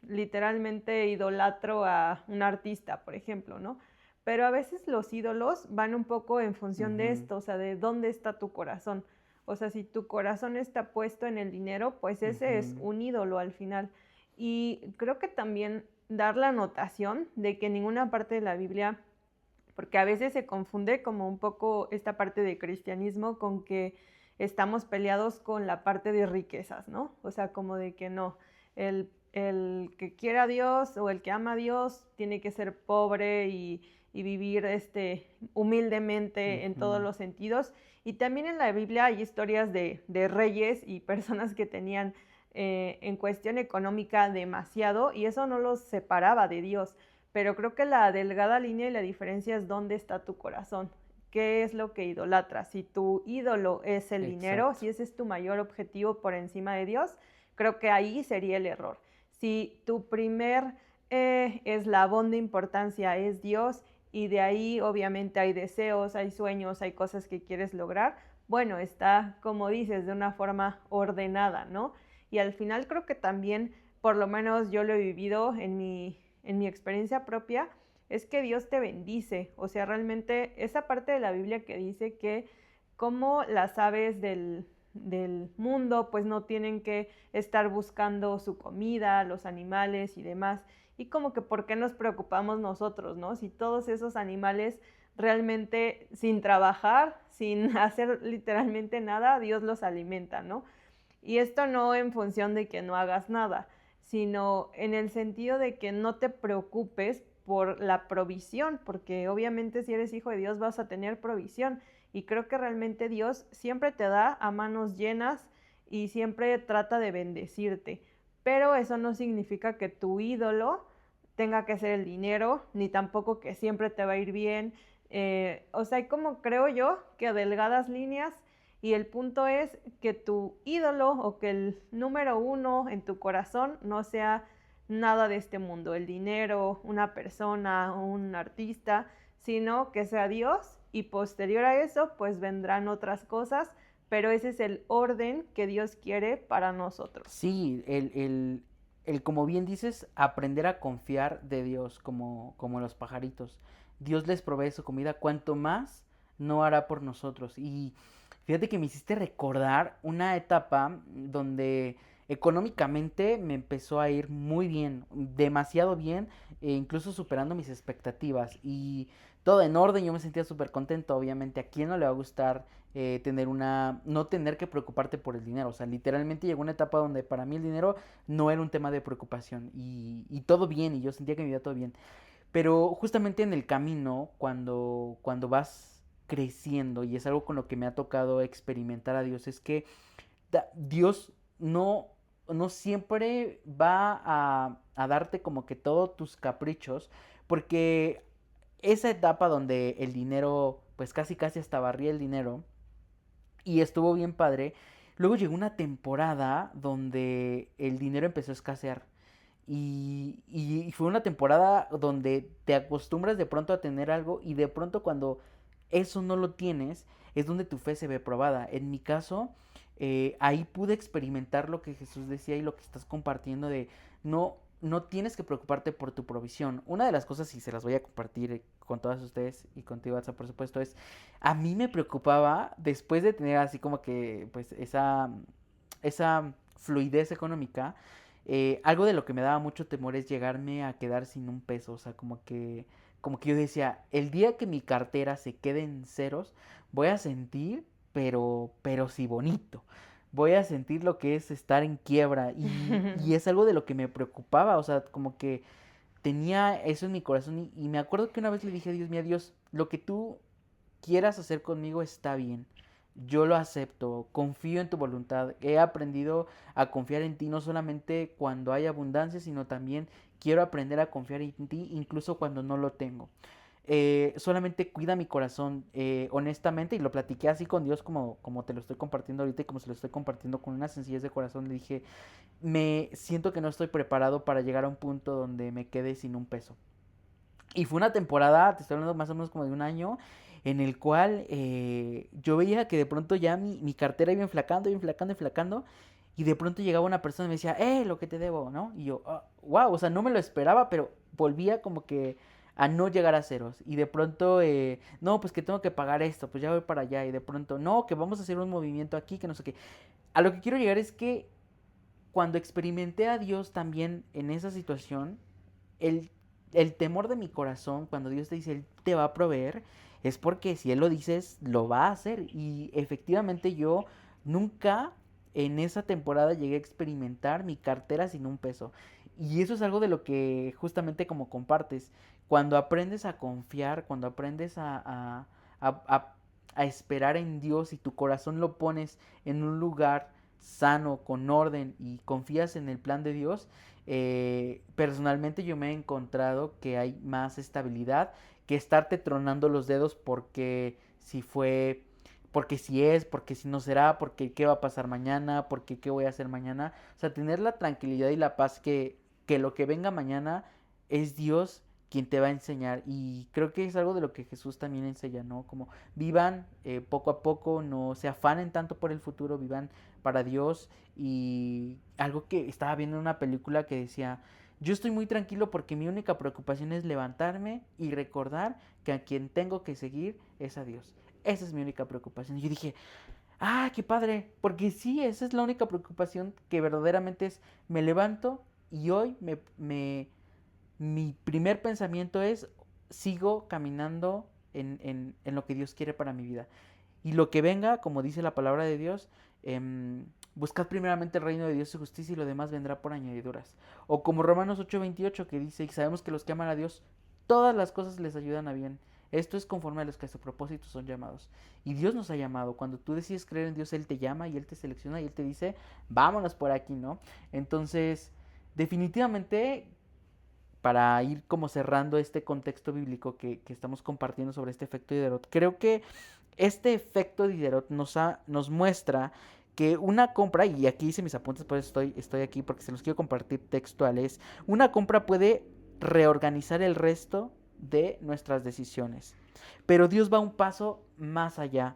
literalmente idolatro a un artista, por ejemplo, ¿no? Pero a veces los ídolos van un poco en función de Ujú, esto, o sea, de dónde está tu corazón. O sea, si tu corazón está puesto en el dinero, pues ese es ujú. un ídolo al final. Y creo que también dar la anotación de que ninguna parte de la Biblia, porque a veces se confunde como un poco esta parte de cristianismo con que estamos peleados con la parte de riquezas, ¿no? O sea, como de que no, el que quiere a Dios o el que ama a Dios tiene que ser pobre y vivir humildemente en todos Ujú. los sentidos. Y también en la Biblia hay historias de reyes y personas que tenían en cuestión económica demasiado, y eso no los separaba de Dios. Pero creo que la delgada línea y la diferencia es dónde está tu corazón, qué es lo que idolatras. Si tu ídolo es el dinero, Exacto. si ese es tu mayor objetivo por encima de Dios, creo que ahí sería el error. Si tu primer eslabón de importancia es Dios, y de ahí obviamente hay deseos, hay sueños, hay cosas que quieres lograr, bueno, está, como dices, de una forma ordenada, ¿no? Y al final creo que también, por lo menos yo lo he vivido en mi experiencia propia, es que Dios te bendice. O sea, realmente esa parte de la Biblia que dice que como las aves del mundo pues no tienen que estar buscando su comida, los animales y demás. Y como que por qué nos preocupamos nosotros, ¿no? Si todos esos animales realmente sin trabajar, sin hacer literalmente nada, Dios los alimenta, ¿no? Y esto no en función de que no hagas nada, sino en el sentido de que no te preocupes por la provisión, porque obviamente si eres hijo de Dios vas a tener provisión. Y creo que realmente Dios siempre te da a manos llenas y siempre trata de bendecirte. Pero eso no significa que tu ídolo tenga que ser el dinero, ni tampoco que siempre te va a ir bien. O sea, hay como creo yo que delgadas líneas, y el punto es que tu ídolo o que el número uno en tu corazón no sea nada de este mundo, el dinero, una persona, un artista, sino que sea Dios, y posterior a eso pues vendrán otras cosas, pero ese es el orden que Dios quiere para nosotros. Sí, como bien dices, aprender a confiar de Dios como los pajaritos. Dios les provee su comida, cuanto más no hará por nosotros. Y fíjate que me hiciste recordar una etapa donde económicamente me empezó a ir muy bien, demasiado bien, e incluso superando mis expectativas y todo en orden, yo me sentía súper contento, obviamente a quién no le va a gustar no tener que preocuparte por el dinero, o sea, literalmente llegó una etapa donde para mí el dinero no era un tema de preocupación y todo bien y yo sentía que me iba todo bien, pero justamente en el camino, cuando vas creciendo, y es algo con lo que me ha tocado experimentar a Dios, es que Dios no siempre va a darte como que todos tus caprichos, porque esa etapa donde el dinero, pues casi casi hasta barría el dinero, y estuvo bien padre, luego llegó una temporada donde el dinero empezó a escasear. Y fue una temporada donde te acostumbras de pronto a tener algo y de pronto cuando eso no lo tienes es donde tu fe se ve probada. En mi caso, ahí pude experimentar lo que Jesús decía y lo que estás compartiendo de no tienes que preocuparte por tu provisión. Una de las cosas, y se las voy a compartir con todas ustedes y contigo, WhatsApp, por supuesto, es a mí me preocupaba después de tener así como que pues esa fluidez económica, algo de lo que me daba mucho temor es llegarme a quedar sin un peso, o sea, como que yo decía, el día que mi cartera se quede en ceros, voy a sentir, pero sí bonito, voy a sentir lo que es estar en quiebra y es algo de lo que me preocupaba, o sea, como que tenía eso en mi corazón y me acuerdo que una vez le dije a Dios, mira Dios, lo que tú quieras hacer conmigo está bien. Yo lo acepto, confío en tu voluntad. He aprendido a confiar en ti no solamente cuando hay abundancia, sino también quiero aprender a confiar en ti incluso cuando no lo tengo. Solamente cuida mi corazón, honestamente, y lo platiqué así con Dios como te lo estoy compartiendo ahorita y como se lo estoy compartiendo con una sencillez de corazón. Le dije, me siento que no estoy preparado para llegar a un punto donde me quede sin un peso. Y fue una temporada, te estoy hablando más o menos como de un año, en el cual yo veía que de pronto ya mi cartera iba enflacando, iba enflacando, enflacando. Y de pronto llegaba una persona y me decía, lo que te debo, ¿no? Y yo, wow, o sea, no me lo esperaba, pero volvía como que a no llegar a ceros. Y de pronto, no, pues que tengo que pagar esto, pues ya voy para allá. Y de pronto, no, que vamos a hacer un movimiento aquí, que no sé qué. A lo que quiero llegar es que cuando experimenté a Dios también en esa situación, el, el temor de mi corazón, cuando Dios te dice, Él te va a proveer, es porque si Él lo dices, lo va a hacer. Y efectivamente yo nunca en esa temporada llegué a experimentar mi cartera sin un peso. Y eso es algo de lo que justamente como compartes, cuando aprendes a confiar, cuando aprendes a, a- a esperar en Dios y tu corazón lo pones en un lugar sano, con orden y confías en el plan de Dios, personalmente yo me he encontrado que hay más estabilidad que estarte tronando los dedos porque si fue, porque si es, porque si no será, porque qué va a pasar mañana, porque qué voy a hacer mañana. O sea, tener la tranquilidad y la paz que lo que venga mañana es Dios quien te va a enseñar. Y creo que es algo de lo que Jesús también enseña, ¿no? Como vivan poco a poco, no se afanen tanto por el futuro, vivan para Dios. Y algo que estaba viendo en una película que decía, yo estoy muy tranquilo porque mi única preocupación es levantarme y recordar que a quien tengo que seguir es a Dios. Esa es mi única preocupación. Y yo dije, qué padre, porque sí, esa es la única preocupación que verdaderamente es, me levanto y hoy mi primer pensamiento es, sigo caminando en lo que Dios quiere para mi vida. Y lo que venga, como dice la palabra de Dios, buscad primeramente el reino de Dios y justicia y lo demás vendrá por añadiduras. O como Romanos 8:28 que dice, y sabemos que los que aman a Dios, todas las cosas les ayudan a bien. Esto es conforme a los que a su propósito son llamados. Y Dios nos ha llamado. Cuando tú decides creer en Dios, Él te llama y Él te selecciona y Él te dice, vámonos por aquí, ¿no? Entonces, definitivamente para ir como cerrando este contexto bíblico que estamos compartiendo sobre este efecto Diderot, creo que este efecto Diderot nos muestra que una compra, y aquí hice mis apuntes, por eso estoy aquí porque se los quiero compartir textuales, una compra puede reorganizar el resto de nuestras decisiones. Pero Dios va un paso más allá.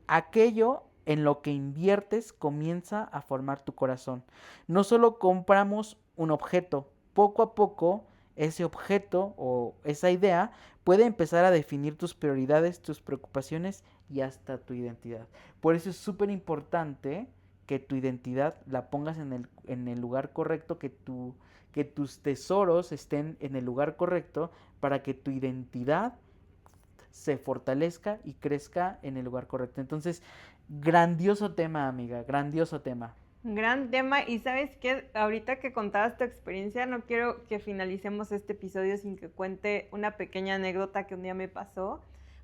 Aquello en lo que inviertes comienza a formar tu corazón. No solo compramos un objeto, poco a poco ese objeto o esa idea puede empezar a definir tus prioridades, tus preocupaciones y hasta tu identidad. Por eso es súper importante que tu identidad la pongas en el lugar correcto, que tus tesoros estén en el lugar correcto para que tu identidad se fortalezca y crezca en el lugar correcto. Entonces, grandioso tema, amiga, grandioso tema. Gran tema, y ¿sabes qué? Ahorita que contabas tu experiencia, no quiero que finalicemos este episodio sin que cuente una pequeña anécdota que un día me pasó,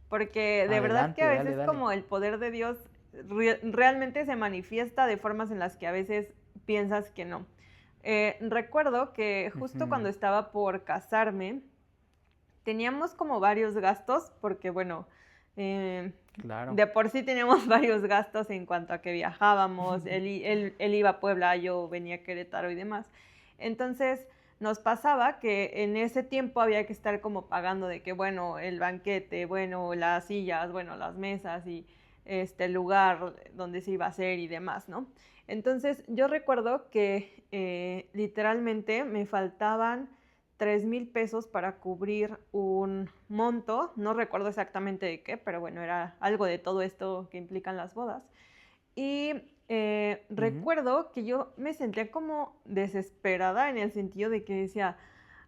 porque de verdad que a veces dale. como el poder de Dios realmente se manifiesta de formas en las que a veces piensas que no. Recuerdo que justo cuando estaba por casarme, teníamos como varios gastos, porque bueno, Claro. de por sí teníamos varios gastos en cuanto a que viajábamos, él iba a Puebla, yo venía a Querétaro y demás. Entonces nos pasaba que en ese tiempo había que estar como pagando de que, bueno, el banquete, bueno, las sillas, bueno, las mesas y el lugar donde se iba a hacer y demás, ¿no? Entonces yo recuerdo que literalmente me faltaban 3,000 pesos para cubrir un monto, no recuerdo exactamente de qué, pero bueno, era algo de todo esto que implican las bodas. Y recuerdo que yo me sentía como desesperada en el sentido de que decía,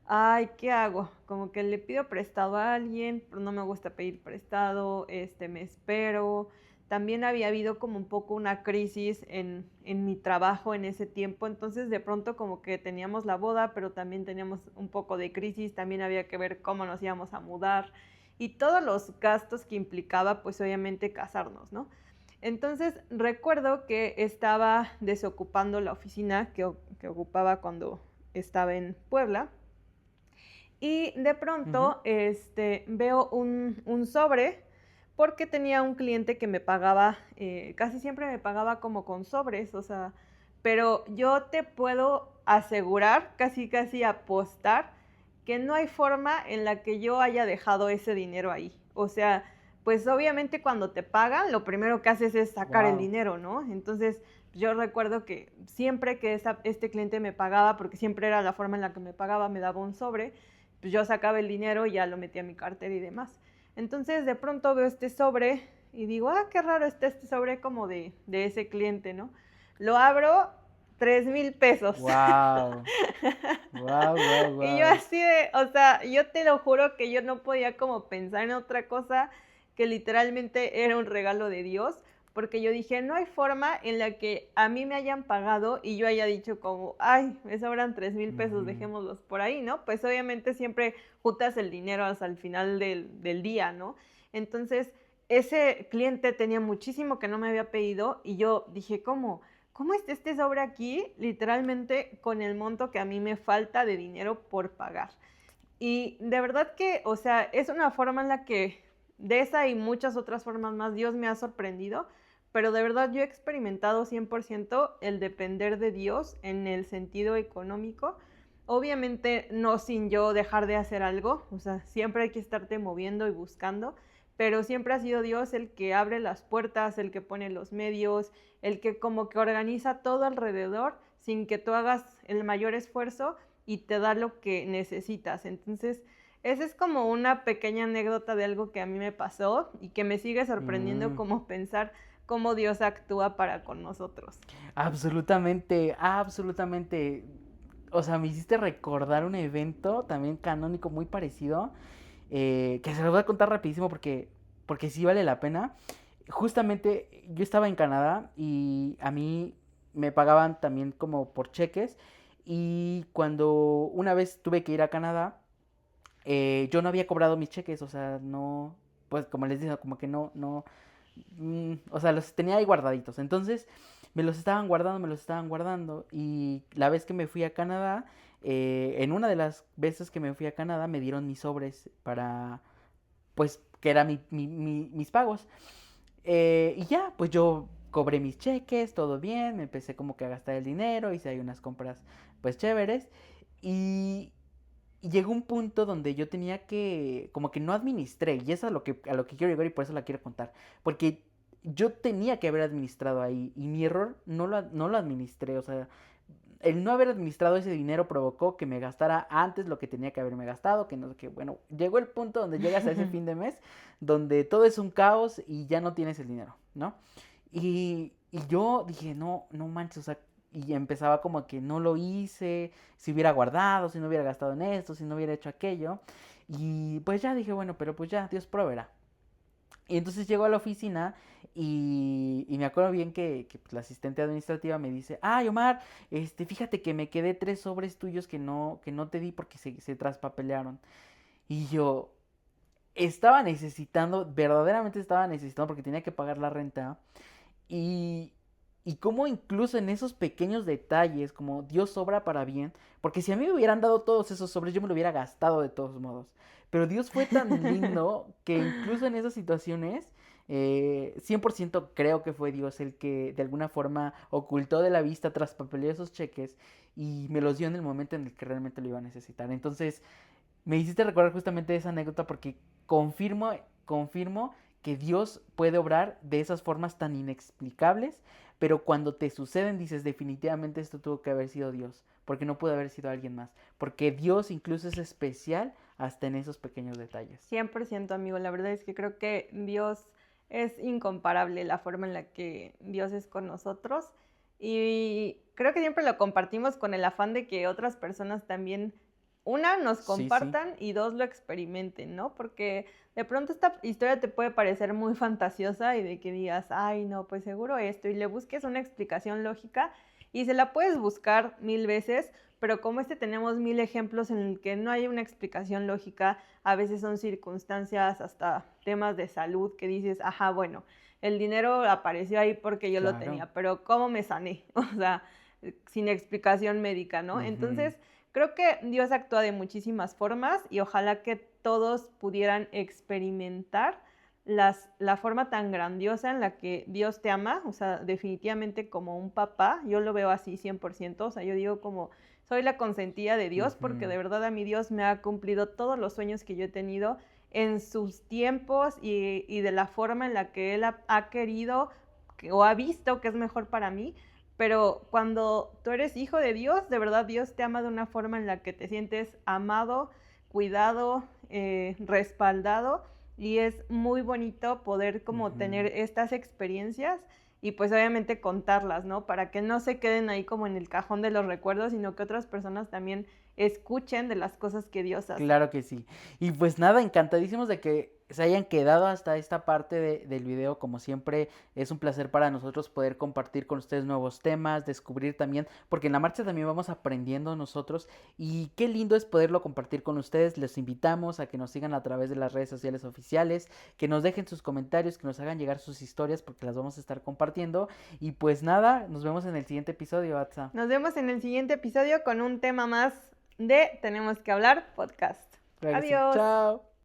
ay, ¿qué hago? Como que le pido prestado a alguien, pero no me gusta pedir prestado, me espero. También había habido como un poco una crisis en mi trabajo en ese tiempo, entonces de pronto como que teníamos la boda, pero también teníamos un poco de crisis, también había que ver cómo nos íbamos a mudar y todos los gastos que implicaba pues obviamente casarnos, ¿no? Entonces recuerdo que estaba desocupando la oficina que ocupaba cuando estaba en Puebla y de pronto veo un sobre porque tenía un cliente que me pagaba, casi siempre me pagaba como con sobres, o sea, pero yo te puedo asegurar, casi apostar, que no hay forma en la que yo haya dejado ese dinero ahí. O sea, pues obviamente cuando te pagan, lo primero que haces es sacar el dinero, ¿no? Entonces, yo recuerdo que siempre que este cliente me pagaba, porque siempre era la forma en la que me pagaba, me daba un sobre, pues yo sacaba el dinero y ya lo metía a mi cartera y demás. Entonces de pronto veo este sobre y digo, ah, qué raro está este sobre como de ese cliente, ¿no? Lo abro, 3,000 pesos. Wow. Y yo así de, o sea, yo te lo juro que yo no podía como pensar en otra cosa que literalmente era un regalo de Dios, porque yo dije, no hay forma en la que a mí me hayan pagado y yo haya dicho como, ay, me sobran 3,000 pesos, dejémoslos por ahí, ¿no? Pues obviamente siempre juntas el dinero hasta el final del día, ¿no? Entonces, ese cliente tenía muchísimo que no me había pedido y yo dije, ¿cómo está este sobre aquí? Literalmente con el monto que a mí me falta de dinero por pagar. Y de verdad que, o sea, es una forma en la que de esa y muchas otras formas más Dios me ha sorprendido, pero de verdad yo he experimentado 100% el depender de Dios en el sentido económico. Obviamente no sin yo dejar de hacer algo, o sea, siempre hay que estarte moviendo y buscando, pero siempre ha sido Dios el que abre las puertas, el que pone los medios, el que como que organiza todo alrededor sin que tú hagas el mayor esfuerzo y te da lo que necesitas. Entonces, esa es como una pequeña anécdota de algo que a mí me pasó y que me sigue sorprendiendo como pensar cómo Dios actúa para con nosotros. Absolutamente. O sea, me hiciste recordar un evento también canónico muy parecido, que se los voy a contar rapidísimo porque sí vale la pena. Justamente yo estaba en Canadá y a mí me pagaban también como por cheques, y cuando una vez tuve que ir a Canadá, yo no había cobrado mis cheques, o sea, no, pues como les digo, como que no, o sea, los tenía ahí guardaditos. Entonces me los estaban guardando, y la vez que me fui a Canadá, en una de las veces que me fui a Canadá me dieron mis sobres para, pues, que eran mis pagos. Y ya, pues yo cobré mis cheques, todo bien, me empecé como que a gastar el dinero, hice ahí unas compras pues chéveres, y llegó un punto donde yo tenía que, como que no administré, y eso es a lo que quiero llegar, y por eso la quiero contar, porque yo tenía que haber administrado ahí, y mi error no lo administré, o sea, el no haber administrado ese dinero provocó que me gastara antes lo que tenía que haberme gastado, que bueno, llegó el punto donde llegas a ese fin de mes, donde todo es un caos y ya no tienes el dinero, ¿no? Y Y yo dije, no, no manches, o sea, y empezaba como que no lo hice, si hubiera guardado, si no hubiera gastado en esto, si no hubiera hecho aquello. Y pues ya dije, bueno, pero pues ya, Dios proveerá. Y entonces llego a la oficina y me acuerdo bien que, pues, la asistente administrativa me dice, ay Omar, fíjate que me quedé 3 sobres tuyos que no te di porque se traspapelearon. Y yo estaba necesitando, verdaderamente estaba necesitando porque tenía que pagar la renta. Y, y cómo incluso en esos pequeños detalles, como Dios obra para bien, porque si a mí me hubieran dado todos esos sobres, yo me lo hubiera gastado de todos modos. Pero Dios fue tan lindo que incluso en esas situaciones, 100% creo que fue Dios el que de alguna forma ocultó de la vista, traspapeleó esos cheques y me los dio en el momento en el que realmente lo iba a necesitar. Entonces, me hiciste recordar justamente esa anécdota porque confirmo que Dios puede obrar de esas formas tan inexplicables, pero cuando te suceden dices definitivamente esto tuvo que haber sido Dios, porque no pudo haber sido alguien más, porque Dios incluso es especial hasta en esos pequeños detalles. 100% amigo, la verdad es que creo que Dios es incomparable la forma en la que Dios es con nosotros y creo que siempre lo compartimos con el afán de que otras personas también, una, nos Sí, sí. compartan y dos, lo experimenten, ¿no? Porque de pronto esta historia te puede parecer muy fantasiosa y de que digas, ay, no, pues seguro esto, y le busques una explicación lógica y se la puedes buscar 1000 veces, pero como tenemos 1000 ejemplos en el que no hay una explicación lógica, a veces son circunstancias, hasta temas de salud que dices, ajá, bueno, el dinero apareció ahí porque yo lo Claro. tenía, pero ¿cómo me sané? O sea, sin explicación médica, ¿no? Ujú. Entonces, creo que Dios actúa de muchísimas formas y ojalá que todos pudieran experimentar la forma tan grandiosa en la que Dios te ama, o sea, definitivamente como un papá, yo lo veo así 100%, o sea, yo digo como soy la consentida de Dios porque Ujú. de verdad a mi Dios me ha cumplido todos los sueños que yo he tenido en sus tiempos y de la forma en la que Él ha querido o ha visto que es mejor para mí. Pero cuando tú eres hijo de Dios, de verdad Dios te ama de una forma en la que te sientes amado, cuidado, respaldado y es muy bonito poder como tener estas experiencias y pues obviamente contarlas, ¿no? Para que no se queden ahí como en el cajón de los recuerdos, sino que otras personas también escuchen de las cosas que Dios hace. Claro que sí. Y pues nada, encantadísimos de que se hayan quedado hasta esta parte del video. Como siempre, es un placer para nosotros poder compartir con ustedes nuevos temas, descubrir también, porque en la marcha también vamos aprendiendo nosotros. Y qué lindo es poderlo compartir con ustedes. Les invitamos a que nos sigan a través de las redes sociales oficiales, que nos dejen sus comentarios, que nos hagan llegar sus historias, porque las vamos a estar compartiendo. Y pues nada, nos vemos en el siguiente episodio, Atsa. Nos vemos en el siguiente episodio con un tema más de Tenemos que hablar podcast. Claro que sí. Adiós. Chao.